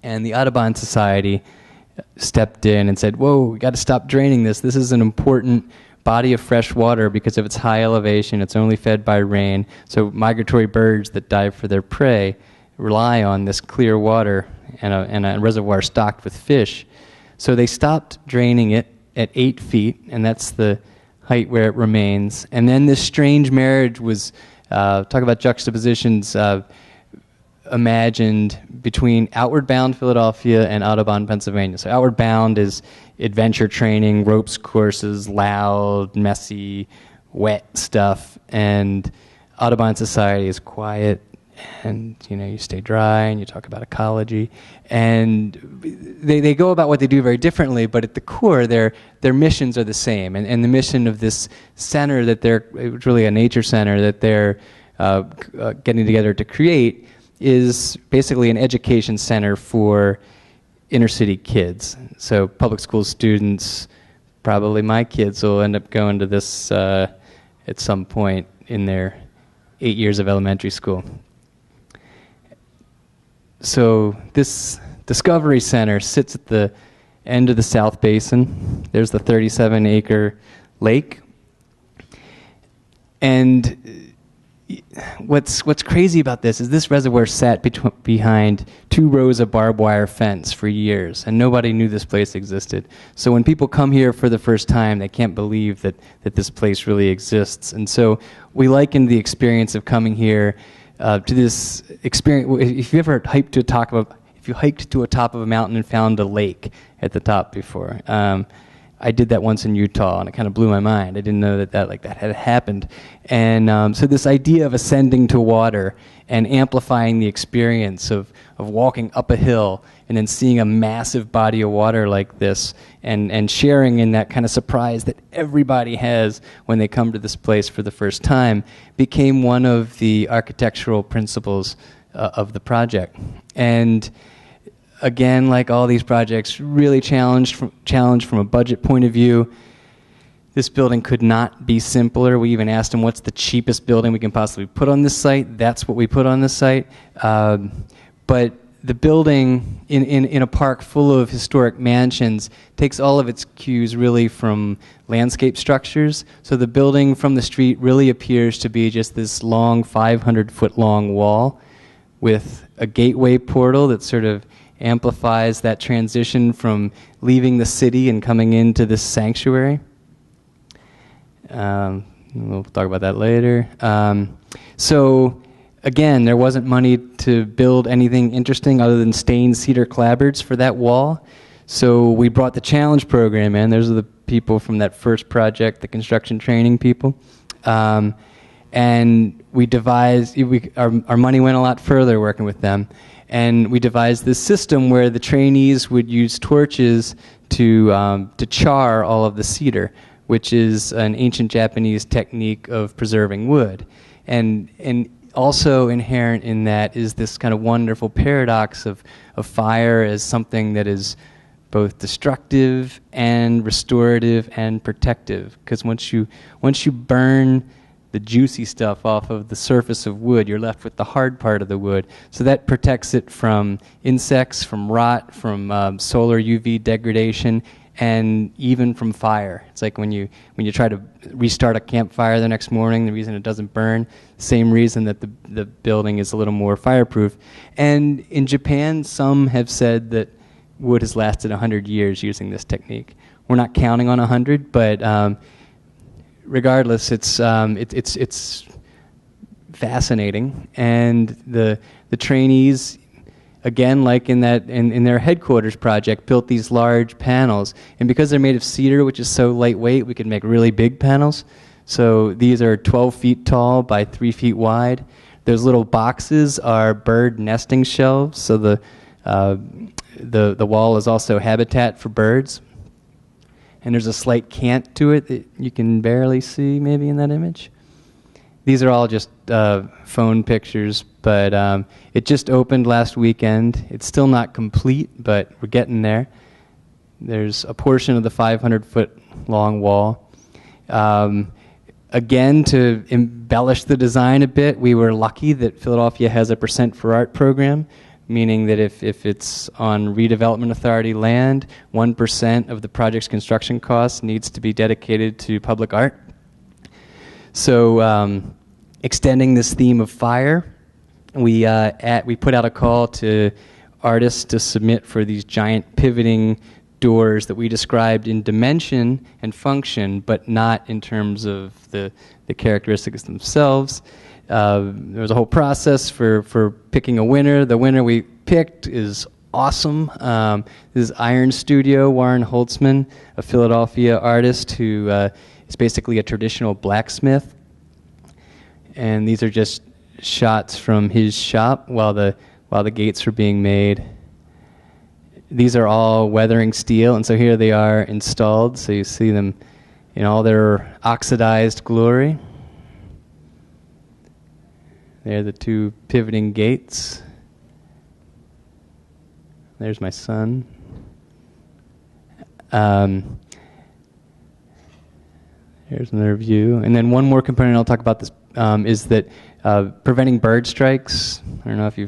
[SPEAKER 1] And the Audubon Society stepped in and said, whoa, we got to stop draining this. This is an important body of fresh water because of its high elevation. It's only fed by rain. So migratory birds that dive for their prey rely on this clear water and a reservoir stocked with fish. So they stopped draining it at 8 feet, and that's the height where it remains. And then this strange marriage was, talk about juxtapositions, imagined between Outward Bound Philadelphia and Audubon, Pennsylvania. So Outward Bound is adventure training, ropes courses, loud, messy, wet stuff, and Audubon Society is quiet, and you stay dry and you talk about ecology, and they go about what they do very differently, but at the core their missions are the same, and the mission of this center that it's really a nature center that they're getting together to create is basically an education center for inner city kids. So public school students, probably my kids, will end up going to this at some point in their 8 years of elementary school. So this Discovery Center sits at the end of the South Basin. There's the 37-acre lake. And what's crazy about this is this reservoir sat behind 2 rows of barbed wire fence for years, and nobody knew this place existed. So when people come here for the first time, they can't believe that this place really exists. And so we liken the experience of coming here to this experience. If you ever hiked to a top of a mountain and found a lake at the top before, I did that once in Utah, and it kind of blew my mind. I didn't know that had happened. And so this idea of ascending to water and amplifying the experience of walking up a hill and then seeing a massive body of water like this and sharing in that kind of surprise that everybody has when they come to this place for the first time became one of the architectural principles of the project. And again, like all these projects, really challenged from a budget point of view. This building could not be simpler. We even asked them, what's the cheapest building we can possibly put on this site? That's what we put on this site. But the building in a park full of historic mansions takes all of its cues really from landscape structures. So the building from the street really appears to be just this long 500-foot-long wall with a gateway portal that sort of amplifies that transition from leaving the city and coming into this sanctuary. We'll talk about that later. So again, there wasn't money to build anything interesting other than stained cedar clapboards for that wall. So we brought the challenge program in. Those are the people from that first project, the construction training people. And we devised, our money went a lot further working with them. And we devised this system where the trainees would use torches to char all of the cedar, which is an ancient Japanese technique of preserving wood. And also inherent in that is this kind of wonderful paradox of fire as something that is both destructive and restorative and protective. Because once you burn the juicy stuff off of the surface of wood, you're left with the hard part of the wood. So that protects it from insects, from rot, from solar UV degradation, and even from fire. It's like when you try to restart a campfire the next morning, the reason it doesn't burn, same reason that the building is a little more fireproof. And in Japan, some have said that wood has lasted 100 years using this technique. We're not counting on 100, but regardless, it's fascinating. And the trainees, again, like in their headquarters project, built these large panels. And because they're made of cedar, which is so lightweight, we could make really big panels. So these are 12 feet tall by 3 feet wide. Those little boxes are bird nesting shelves, so the wall is also habitat for birds. And there's a slight cant to it that you can barely see maybe in that image. These are all just phone pictures, but it just opened last weekend. It's still not complete, but we're getting there. There's a portion of the 500-foot long wall. Again, to embellish the design a bit, we were lucky that Philadelphia has a percent for art program, meaning that if it's on redevelopment authority land, 1% of the project's construction costs needs to be dedicated to public art. So extending this theme of fire, we put out a call to artists to submit for these giant pivoting doors that we described in dimension and function, but not in terms of the characteristics themselves. There was a whole process for picking a winner. The winner we picked is awesome. This is Iron Studio, Warren Holtzman, a Philadelphia artist who is basically a traditional blacksmith. And these are just shots from his shop while the gates were being made. These are all weathering steel, and so here they are installed, so you see them in all their oxidized glory. They're the two pivoting gates. There's my son. Here's another view. And then one more component I'll talk about this is that preventing bird strikes. I don't know if you're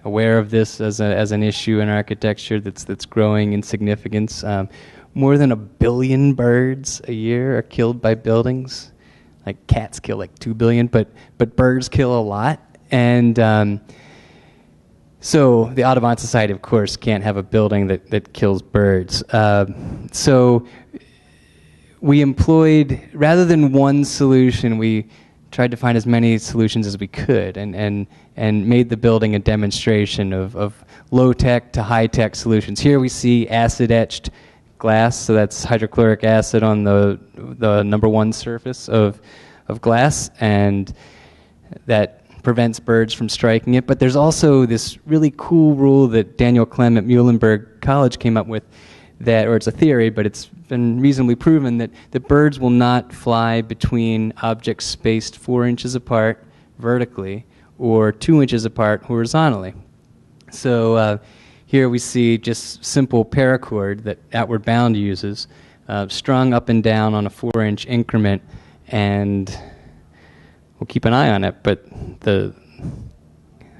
[SPEAKER 1] aware of this as an issue in architecture that's growing in significance. More than 1 billion birds a year are killed by buildings. Like cats kill like 2 billion, but birds kill a lot. And so the Audubon Society, of course, can't have a building that kills birds. So we employed, rather than one solution, we tried to find as many solutions as we could and made the building a demonstration of low-tech to high-tech solutions. Here we see acid-etched glass, so that's hydrochloric acid on the number one surface of glass, and that prevents birds from striking it. But there's also this really cool rule that Daniel Clem at Muhlenberg College came up with, or it's a theory, but it's been reasonably proven that the birds will not fly between objects spaced 4 inches apart vertically or 2 inches apart horizontally. So here we see just simple paracord that Outward Bound uses, strung up and down on a 4-inch increment, and we'll keep an eye on it, but the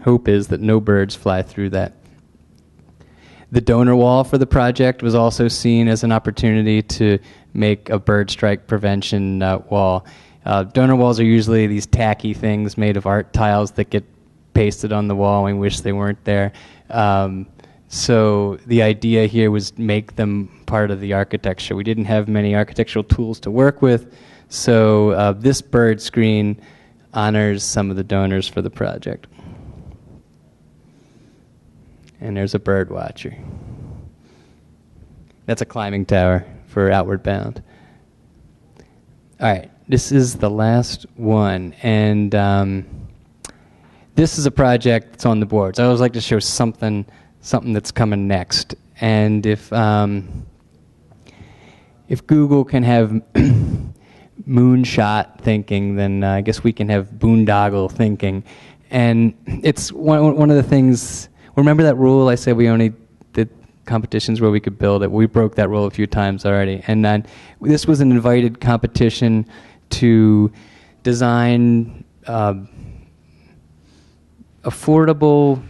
[SPEAKER 1] hope is that no birds fly through that. The donor wall for the project was also seen as an opportunity to make a bird strike prevention wall. Donor walls are usually these tacky things made of art tiles that get pasted on the wall, and we wish they weren't there. So the idea here was make them part of the architecture. We didn't have many architectural tools to work with, so this bird screen honors some of the donors for the project. And there's a bird watcher. That's a climbing tower for Outward Bound. All right, this is the last one, and this is a project that's on the boards. I always like to show something that's coming next. And if Google can have moonshot thinking, then I guess we can have boondoggle thinking. And it's one of the things. Remember that rule I said we only did competitions where we could build it? We broke that rule a few times already. And then this was an invited competition to design affordable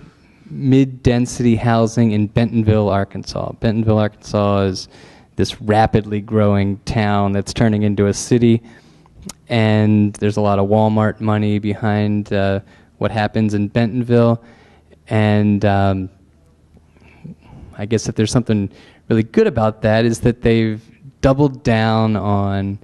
[SPEAKER 1] mid-density housing in Bentonville, Arkansas. Bentonville, Arkansas is this rapidly growing town that's turning into a city, and there's a lot of Walmart money behind what happens in Bentonville. And I guess if there's something really good about that is that they've doubled down on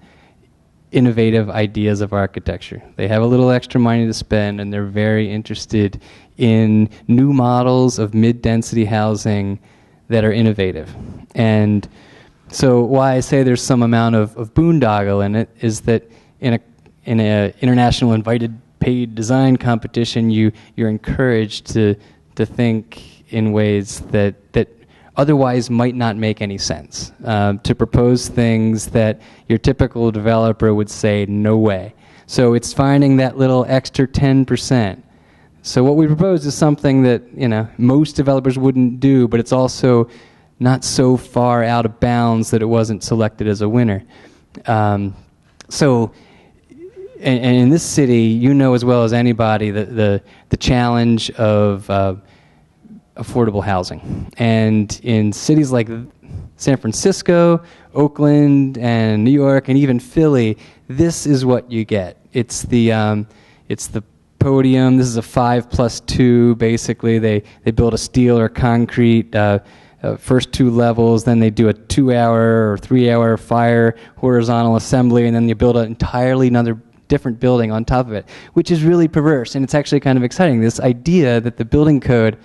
[SPEAKER 1] innovative ideas of architecture. They have a little extra money to spend, and they're very interested in new models of mid-density housing that are innovative. And so why I say there's some amount of boondoggle in it is that in a international invited paid design competition, you're encouraged to think in ways that otherwise might not make any sense, to propose things that your typical developer would say, no way. So it's finding that little extra 10%. So what we propose is something that, you know, most developers wouldn't do, but it's also not so far out of bounds that it wasn't selected as a winner. So, and in this city, you know as well as anybody the challenge of affordable housing. And in cities like San Francisco, Oakland, and New York, and even Philly, this is what you get. It's the podium. This is a 5+2, basically. They build a steel or concrete first 2 levels, then they do a 2-hour or 3-hour fire horizontal assembly, and then you build an entirely another different building on top of it, which is really perverse, and it's actually kind of exciting. This idea that the building code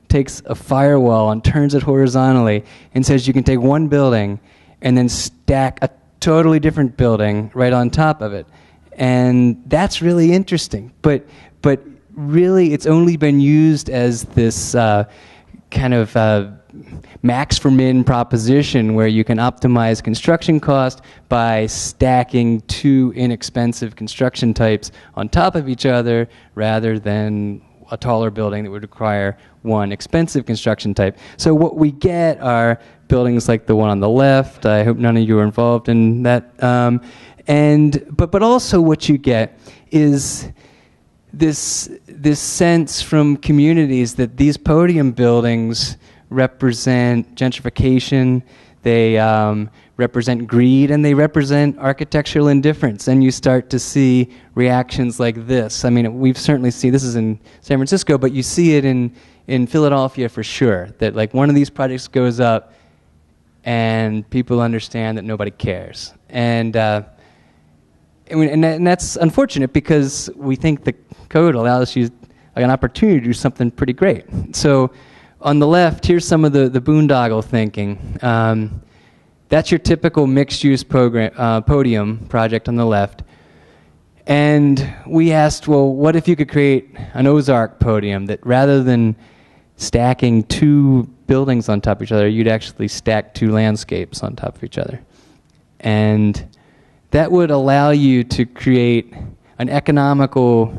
[SPEAKER 1] takes a firewall and turns it horizontally and says you can take one building and then stack a totally different building right on top of it. And that's really interesting. But really it's only been used as this kind of max for min proposition where you can optimize construction cost by stacking 2 inexpensive construction types on top of each other rather than a taller building that would require 1 expensive construction type. So what we get are buildings like the one on the left. I hope none of you are involved in that. But also what you get is this sense from communities that these podium buildings represent gentrification, they represent greed, and they represent architectural indifference. And you start to see reactions like this. I mean, we've certainly seen, this is in San Francisco, but you see it in Philadelphia for sure, that like one of these projects goes up and people understand that nobody cares. And that's unfortunate because we think the code allows you like an opportunity to do something pretty great. So on the left, here's some of the boondoggle thinking. That's your typical mixed-use podium project on the left. And we asked, well, what if you could create an Ozark podium that rather than stacking 2 buildings on top of each other, you'd actually stack 2 landscapes on top of each other. And that would allow you to create an economical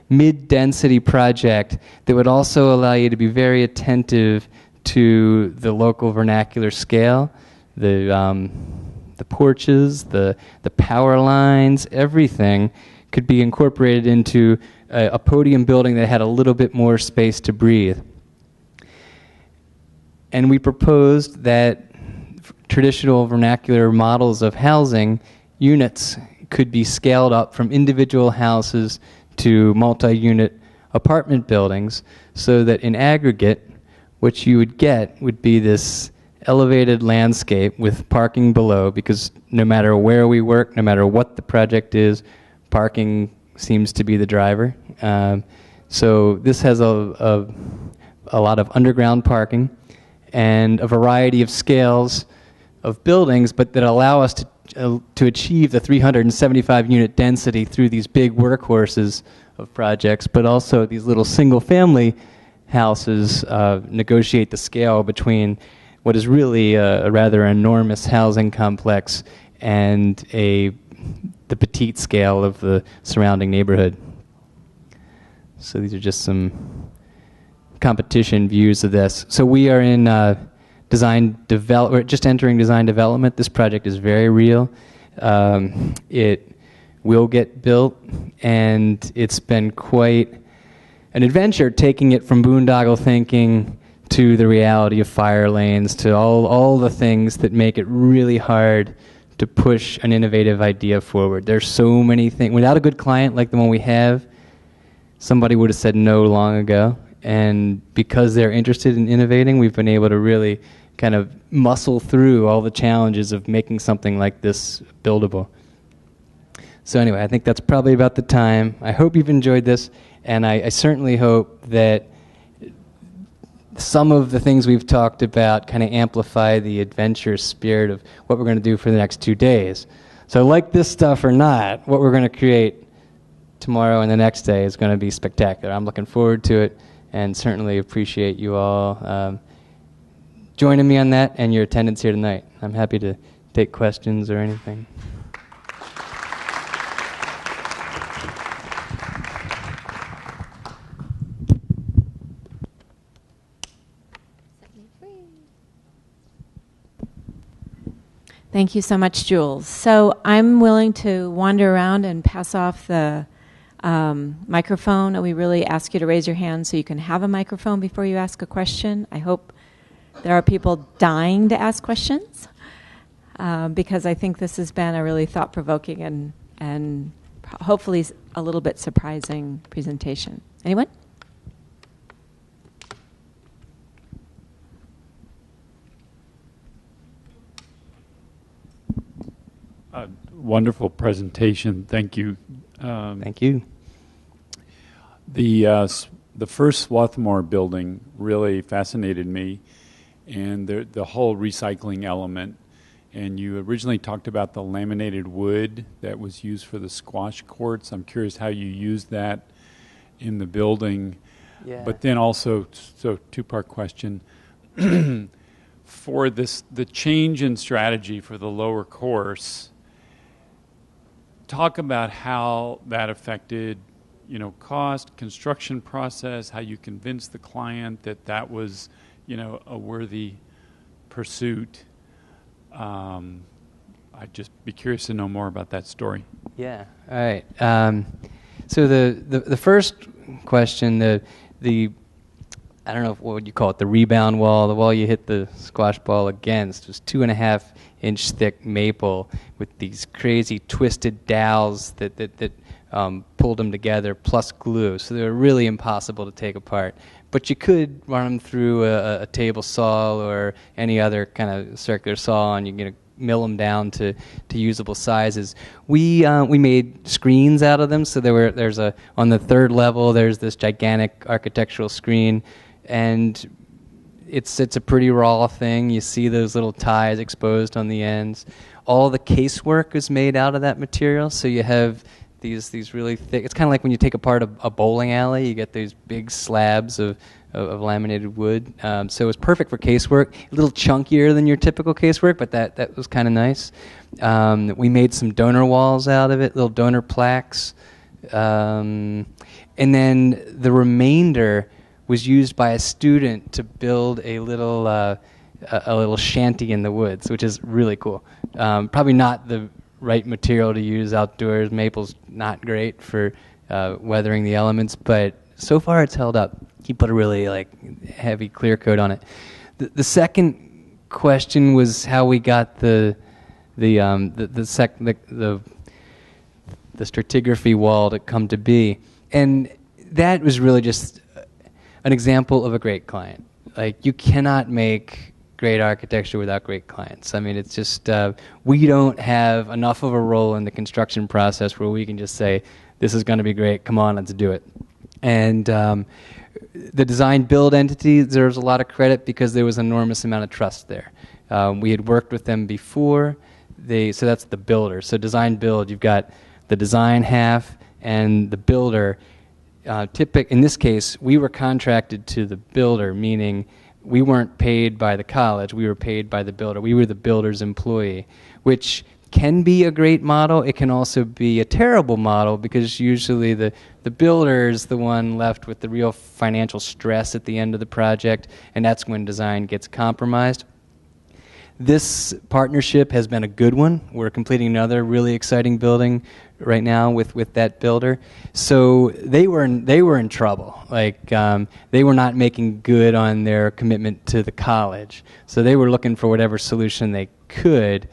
[SPEAKER 1] mid-density project that would also allow you to be very attentive to the local vernacular scale, the porches, the power lines, everything could be incorporated into a podium building that had a little bit more space to breathe. And we proposed that traditional vernacular models of housing units could be scaled up from individual houses to multi-unit apartment buildings so that in aggregate what you would get would be this elevated landscape with parking below, because no matter where we work, no matter what the project is, parking seems to be the driver. So this has a lot of underground parking and a variety of scales of buildings, but that allow us to achieve the 375 unit density through these big workhorses of projects, but also these little single family houses negotiate the scale between what is really a rather enormous housing complex and the petite scale of the surrounding neighborhood. So these are just some competition views of this. So we are in we're just entering design development. This project is very real. It will get built, and it's been quite an adventure taking it from boondoggle thinking to the reality of fire lanes, to all the things that make it really hard to push an innovative idea forward. There's so many things. Without a good client like the one we have, somebody would have said no long ago. And because they're interested in innovating, we've been able to really kind of muscle through all the challenges of making something like this buildable. So anyway, I think that's probably about the time. I hope you've enjoyed this, and I certainly hope that some of the things we've talked about kind of amplify the adventure spirit of what we're going to do for the next 2 days. So like this stuff or not, what we're going to create tomorrow and the next day is going to be spectacular. I'm looking forward to it, and certainly appreciate you all joining me on that and your attendance here tonight. I'm happy to take questions or anything.
[SPEAKER 2] Thank you so much, Jules. So I'm willing to wander around and pass off the microphone. We really ask you to raise your hand so you can have a microphone before you ask a question. I hope there are people dying to ask questions because I think this has been a really thought-provoking and hopefully a little bit surprising presentation. Anyone?
[SPEAKER 3] Wonderful presentation. Thank you.
[SPEAKER 1] Thank you.
[SPEAKER 3] The first Swarthmore building really fascinated me, and the whole recycling element. And you originally talked about the laminated wood that was used for the squash courts. I'm curious how you used that in the building.
[SPEAKER 1] Yeah.
[SPEAKER 3] But then also, so two-part question. For the change in strategy for the lower course, talk about how that affected, cost, construction process, how you convinced the client that was, a worthy pursuit. I'd just be curious to know more about that story.
[SPEAKER 1] Yeah. All right. So the first question, the I don't know what would you call it, the rebound wall, the wall you hit the squash ball against, was 2.5-inch thick maple with these crazy twisted dowels that pulled them together, plus glue. So they were really impossible to take apart. But you could run them through a table saw or any other kind of circular saw, and you can mill them down to usable sizes. We made screens out of them. So there's on the third level, there's this gigantic architectural screen. And it's a pretty raw thing. You see those little ties exposed on the ends. All the casework is made out of that material, so you have these really thick. It's kind of like when you take apart a bowling alley. You get these big slabs of laminated wood. So it's perfect for casework. A little chunkier than your typical casework, but that was kind of nice. We made some donor walls out of it, little donor plaques, and then the remainder was used by a student to build a little shanty in the woods, which is really cool. Probably not the right material to use outdoors. Maple's not great for weathering the elements, but so far it's held up. He put a really heavy clear coat on it. The second question was how we got the stratigraphy wall to come to be, and that was really just an example of a great client. You cannot make great architecture without great clients. I mean, it's just, we don't have enough of a role in the construction process where we can just say, this is going to be great, come on, let's do it. And the design build entity deserves a lot of credit because there was an enormous amount of trust there. We had worked with them before, so that's the builder. So design build, you've got the design half and the builder. In this case, we were contracted to the builder, meaning we weren't paid by the college, we were paid by the builder. We were the builder's employee, which can be a great model. It can also be a terrible model because usually the builder is the one left with the real financial stress at the end of the project, and that's when design gets compromised. This partnership has been a good one. We're completing another really exciting building right now with that builder. So they were in trouble. They were not making good on their commitment to the college. So they were looking for whatever solution they could.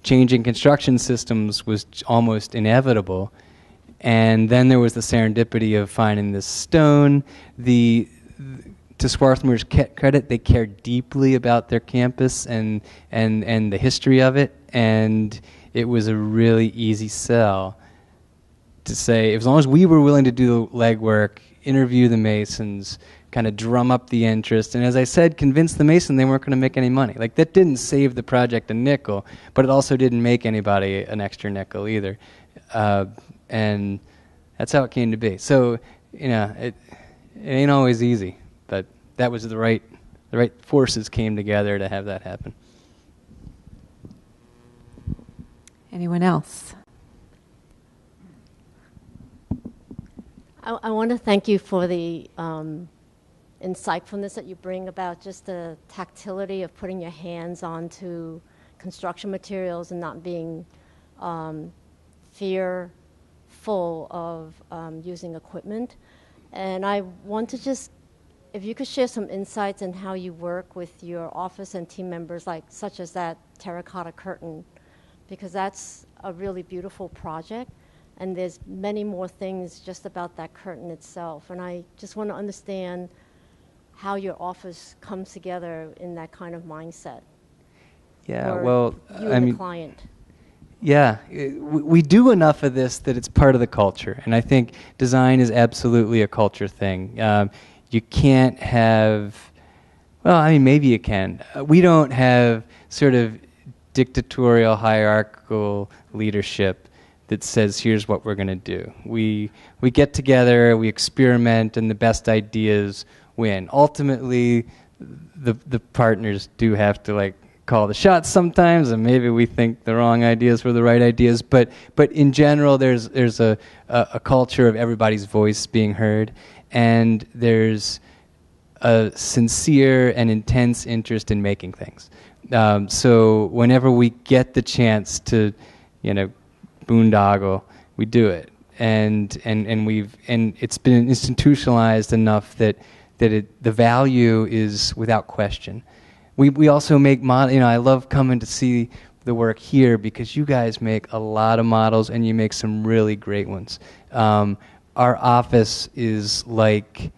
[SPEAKER 1] Changing construction systems was almost inevitable. And then there was the serendipity of finding this stone. To Swarthmore's credit, they cared deeply about their campus and the history of it, and it was a really easy sell. to say, as long as we were willing to do the legwork, interview the masons, kind of drum up the interest, and as I said, convince the mason they weren't going to make any money. Like, that didn't save the project a nickel, but it also didn't make anybody an extra nickel either. And that's how it came to be. So, it ain't always easy, but that was the right forces came together to have that happen.
[SPEAKER 2] Anyone else?
[SPEAKER 4] I want to thank you for the insightfulness that you bring about just the tactility of putting your hands onto construction materials and not being fearful of using equipment. And I want to just, if you could share some insights on how you work with your office and team members, such as that terracotta curtain, because that's a really beautiful project. And there's many more things just about that curtain itself. And I just want to understand how your office comes together in that kind of mindset.
[SPEAKER 1] Yeah,
[SPEAKER 4] or
[SPEAKER 1] well,
[SPEAKER 4] you and the client.
[SPEAKER 1] Yeah, we do enough of this that it's part of the culture. And I think design is absolutely a culture thing. You can't have, well, I mean, maybe you can. We don't have sort of dictatorial, hierarchical leadership that says, here's what we're going to do. We get together, we experiment, and the best ideas win. Ultimately, the partners do have to call the shots sometimes, and maybe we think the wrong ideas were the right ideas. But in general, there's a culture of everybody's voice being heard, and there's a sincere and intense interest in making things. So whenever we get the chance to, boondoggle, we do it, and it's been institutionalized enough that the value is without question. We also make models. I love coming to see the work here because you guys make a lot of models and you make some really great ones. Our office is like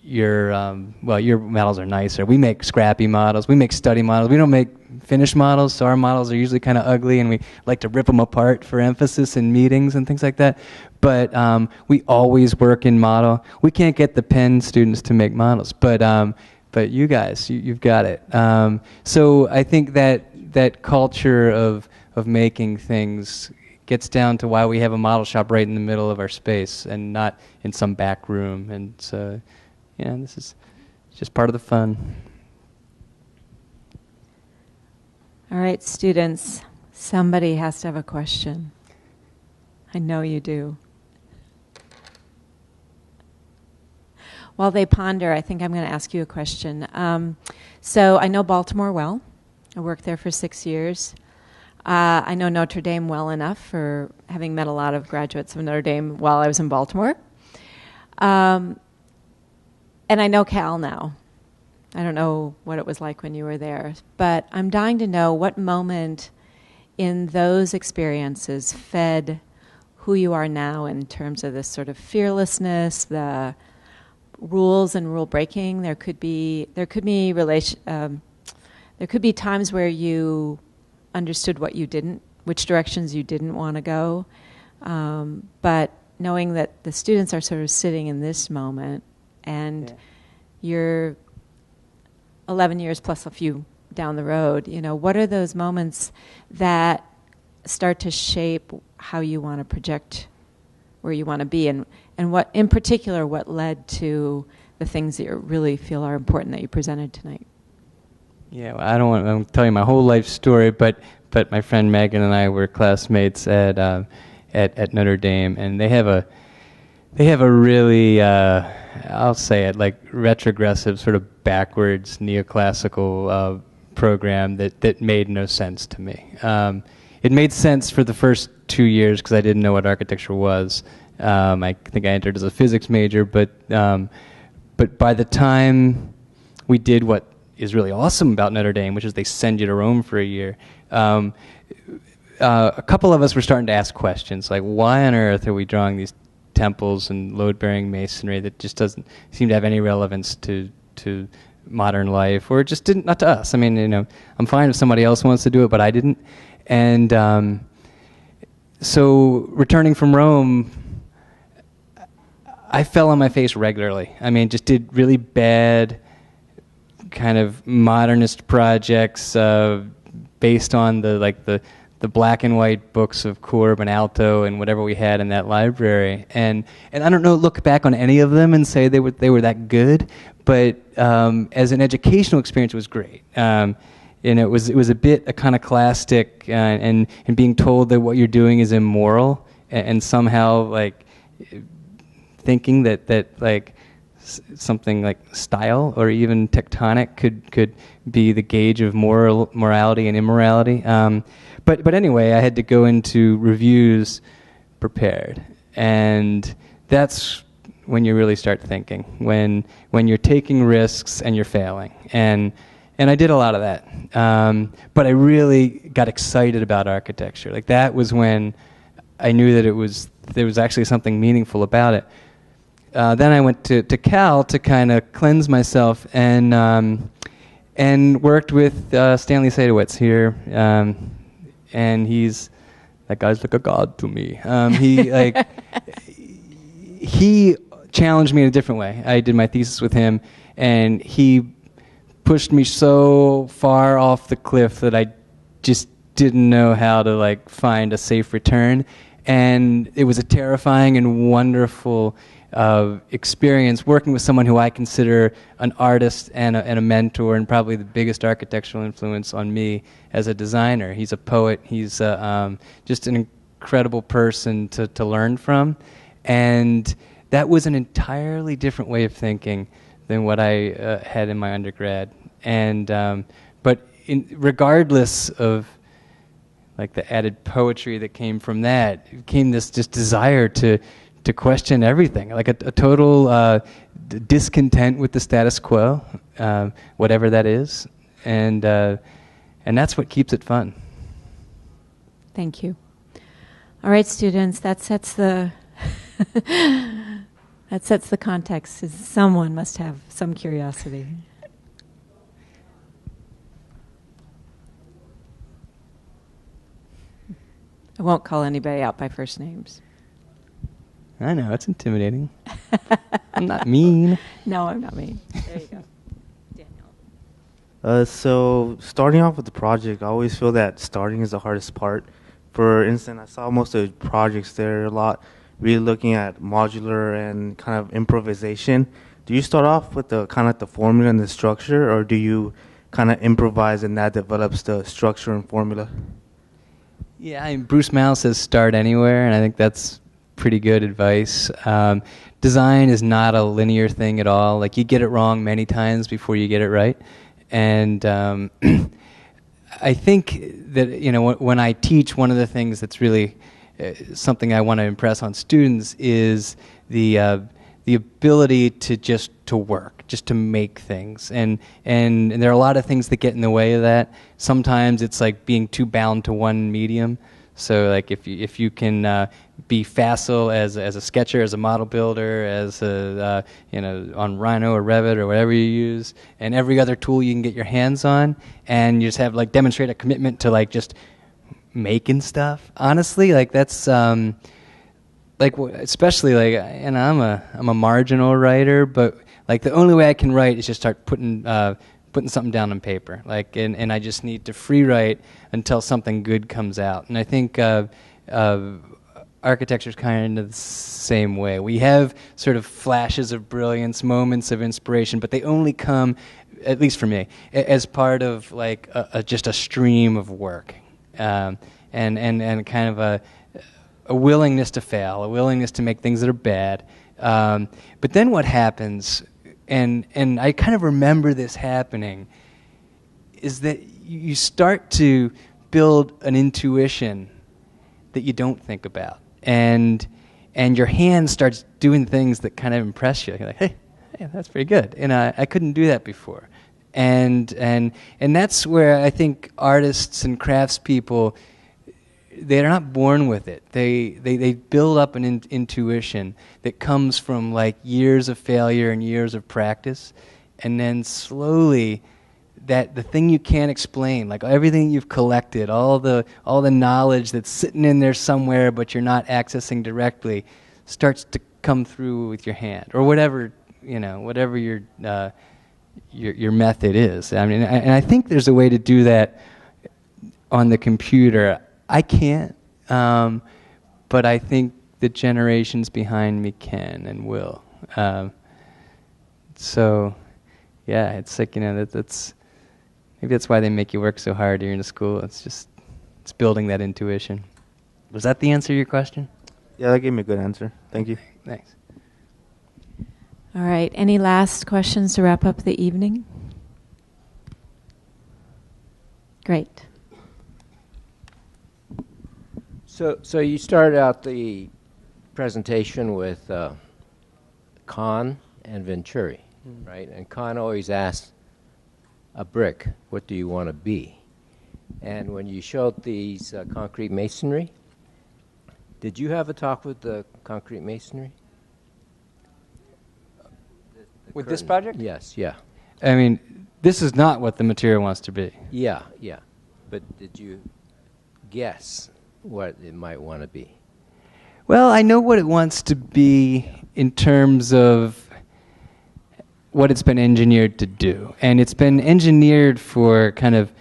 [SPEAKER 1] your models are nicer. We make scrappy models. We make study models. We don't make finished models, so our models are usually kind of ugly, and we like to rip them apart for emphasis in meetings and things like that. But we always work in model. We can't get the Penn students to make models, but you guys, you've got it. So I think that culture of making things gets down to why we have a model shop right in the middle of our space and not in some back room. And so, this is just part of the fun.
[SPEAKER 2] All right, students, somebody has to have a question. I know you do. While they ponder, I think I'm going to ask you a question. So I know Baltimore well. I worked there for 6 years. I know Notre Dame well enough for having met a lot of graduates of Notre Dame while I was in Baltimore. And I know Cal now. I don't know what it was like when you were there, but I'm dying to know what moment in those experiences fed who you are now in terms of this sort of fearlessness, the rules and rule breaking. There could be times where you understood which directions you didn't want to go, but knowing that the students are sort of sitting in this moment, and you're 11 years plus a few down the road, what are those moments that start to shape how you want to project where you want to be, and what, in particular, what led to the things that you really feel are important that you presented tonight?
[SPEAKER 1] Yeah, well, I don't want to tell you my whole life story, but my friend Megan and I were classmates at Notre Dame, and they have a really I'll say it, retrogressive, sort of backwards neoclassical program that made no sense to me. It made sense for the first 2 years because I didn't know what architecture was. I think I entered as a physics major, but by the time we did what is really awesome about Notre Dame, which is they send you to Rome for a year, a couple of us were starting to ask questions like, why on earth are we drawing these temples and load-bearing masonry that just doesn't seem to have any relevance to modern life, or just didn't, not to us. I mean, I'm fine if somebody else wants to do it, but I didn't. And so returning from Rome, I fell on my face regularly. I mean, just did really bad kind of modernist projects based on the black and white books of Corb and Alto and whatever we had in that library. And I don't know, look back on any of them and say they were that good, but as an educational experience, it was great. And it was a bit iconoclastic, and being told that what you're doing is immoral, and somehow like thinking that like something like style or even tectonic could be the gauge of morality and immorality. But anyway, I had to go into reviews prepared, and that's when you really start thinking, when you're taking risks and you're failing, and I did a lot of that. But I really got excited about architecture. Like that was when I knew that there was actually something meaningful about it. Then I went to Cal to kind of cleanse myself, and worked with Stanley Sadowitz here, and that guy's like a god to me. He challenged me in a different way. I did my thesis with him, and he pushed me so far off the cliff that I just didn't know how to like find a safe return, and it was a terrifying and wonderful experience working with someone who I consider an artist and a mentor, and probably the biggest architectural influence on me as a designer. He's a poet. He's just an incredible person to learn from, and that was an entirely different way of thinking than what I had in my undergrad. And but regardless of like the added poetry that came from that, it came this just desire to question everything, like a total discontent with the status quo, whatever that is, and that's what keeps it fun.
[SPEAKER 2] Thank you. All right, students, that sets the context. Someone must have some curiosity. I won't call anybody out by first names.
[SPEAKER 1] I know, it's intimidating. I'm not mean.
[SPEAKER 2] No, I'm not mean. There you go. Daniel.
[SPEAKER 5] So starting off with the project, I always feel that starting is the hardest part. For instance, I saw most of the projects there a lot, really looking at modular and kind of improvisation. Do you start off with the kind of the formula and the structure, or do you kind of improvise and that develops the structure and formula?
[SPEAKER 1] Yeah, I mean, Bruce Mal says start anywhere, and I think that's pretty good advice. Design is not a linear thing at all. Like, you get it wrong many times before you get it right. And I think that, you know, when I teach, one of the things that's really something I want to impress on students is the ability to work, just to make things. And there are a lot of things that get in the way of that. Sometimes it's like being too bound to one medium. So like if you can be facile as a sketcher, as a model builder, as a on Rhino or Revit or whatever you use, and every other tool you can get your hands on, and you just have like demonstrate a commitment to like just making stuff. Honestly, like that's like especially like, and I'm a marginal writer, but like the only way I can write is just start putting something down on paper, like, and I just need to free write until something good comes out. And I think architecture is kind of the same way. We have sort of flashes of brilliance, moments of inspiration, but they only come, at least for me, as part of like just a stream of work, and kind of a willingness to fail, a willingness to make things that are bad. But then what happens, and I kind of remember this happening, is that you start to build an intuition that you don't think about, and your hand starts doing things that kind of impress you. You're like, hey, that's pretty good, and I couldn't do that before, and that's where I think artists and craftspeople, they're not born with it. They build up an intuition that comes from like years of failure and years of practice, and then slowly that the thing you can't explain, like everything you've collected, all the knowledge that's sitting in there somewhere but you're not accessing directly, starts to come through with your hand or whatever whatever your method is. I mean, and I think there's a way to do that on the computer. I can't, but I think the generations behind me can and will. So, yeah, it's like, that's maybe that's why they make you work so hard here in the school. It's building that intuition. Was that the answer to your question?
[SPEAKER 5] Yeah, that gave me a good answer. Thank you.
[SPEAKER 1] Thanks.
[SPEAKER 2] All right. Any last questions to wrap up the evening? Great.
[SPEAKER 6] So you started out the presentation with Kahn and Venturi, right? And Kahn always asks a brick, what do you want to be? And when you showed these concrete masonry, did you have a talk with the concrete masonry?
[SPEAKER 1] With this project?
[SPEAKER 6] Yes, yeah.
[SPEAKER 1] I mean, this is not what the material wants to be.
[SPEAKER 6] Yeah. But did you guess what it might want to be?
[SPEAKER 1] Well, I know what it wants to be in terms of what it's been engineered to do. And it's been engineered for kind of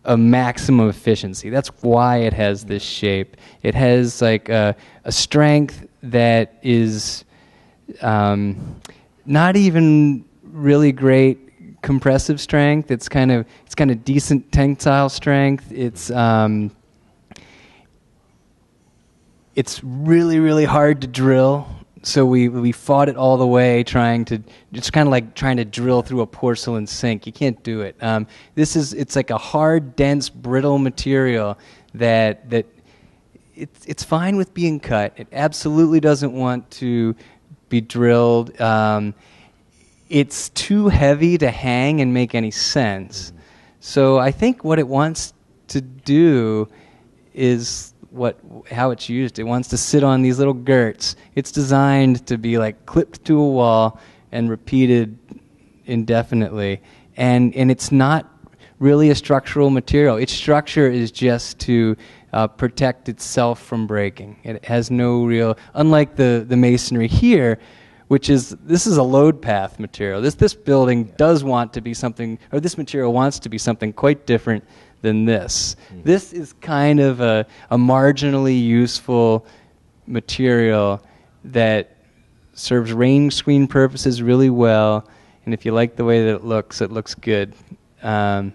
[SPEAKER 1] a maximum efficiency. That's why it has this shape. It has like a strength that is not even really great compressive strength. It's kind of decent tensile strength. It's really, really hard to drill. So we fought it all the way, trying to drill through a porcelain sink. You can't do it. It's like a hard, dense, brittle material that it's fine with being cut. It absolutely doesn't want to be drilled. It's too heavy to hang and make any sense. So I think what it wants to do is how it's used. It wants to sit on these little girts. It's designed to be like clipped to a wall and repeated indefinitely. And it's not really a structural material. Its structure is just to protect itself from breaking. It has no real, unlike the masonry here, this is a load path material. This building does want to be something, or this material wants to be something quite different than this. This is kind of a marginally useful material that serves rain screen purposes really well, and if you like the way that it looks good. And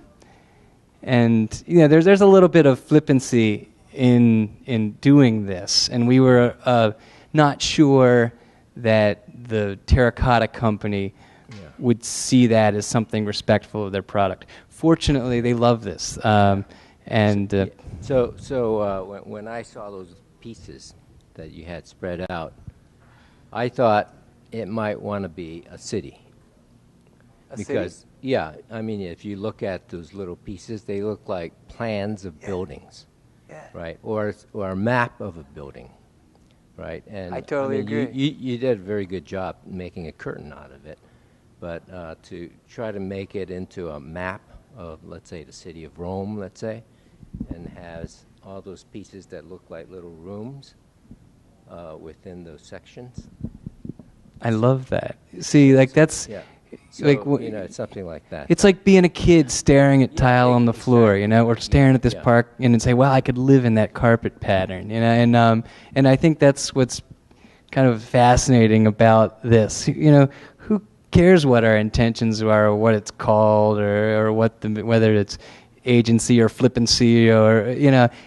[SPEAKER 1] there's a little bit of flippancy in doing this, and we were not sure that the terracotta company would see that as something respectful of their product. Fortunately, they love this. When
[SPEAKER 6] I saw those pieces that you had spread out, I thought it might want to be a city.
[SPEAKER 1] City?
[SPEAKER 6] Yeah, I mean, if you look at those little pieces, they look like plans of buildings, right? Or a map of a building, right? And
[SPEAKER 1] I totally agree.
[SPEAKER 6] You did a very good job making a curtain out of it, but to try to make it into a map of, let's say, the city of Rome, let's say, and has all those pieces that look like little rooms within those sections.
[SPEAKER 1] I love that. See, like that's...
[SPEAKER 6] Yeah. So, it's something like that.
[SPEAKER 1] It's like being a kid staring at tile on the floor, or staring at this park and say, "Wow, I could live in that carpet pattern," And I think that's what's kind of fascinating about this. Who cares what our intentions are, or what it's called, or whether it's agency or flippancy, or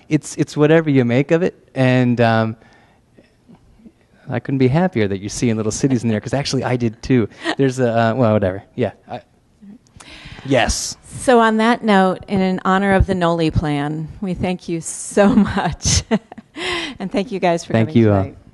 [SPEAKER 1] it's whatever you make of it. And I couldn't be happier that you're seeing little cities in there, because actually I did too. There's whatever. Yeah. Yes.
[SPEAKER 2] So on that note, and in honor of the Noli plan, we thank you so much. And thank you guys for coming tonight.
[SPEAKER 1] Thank you all.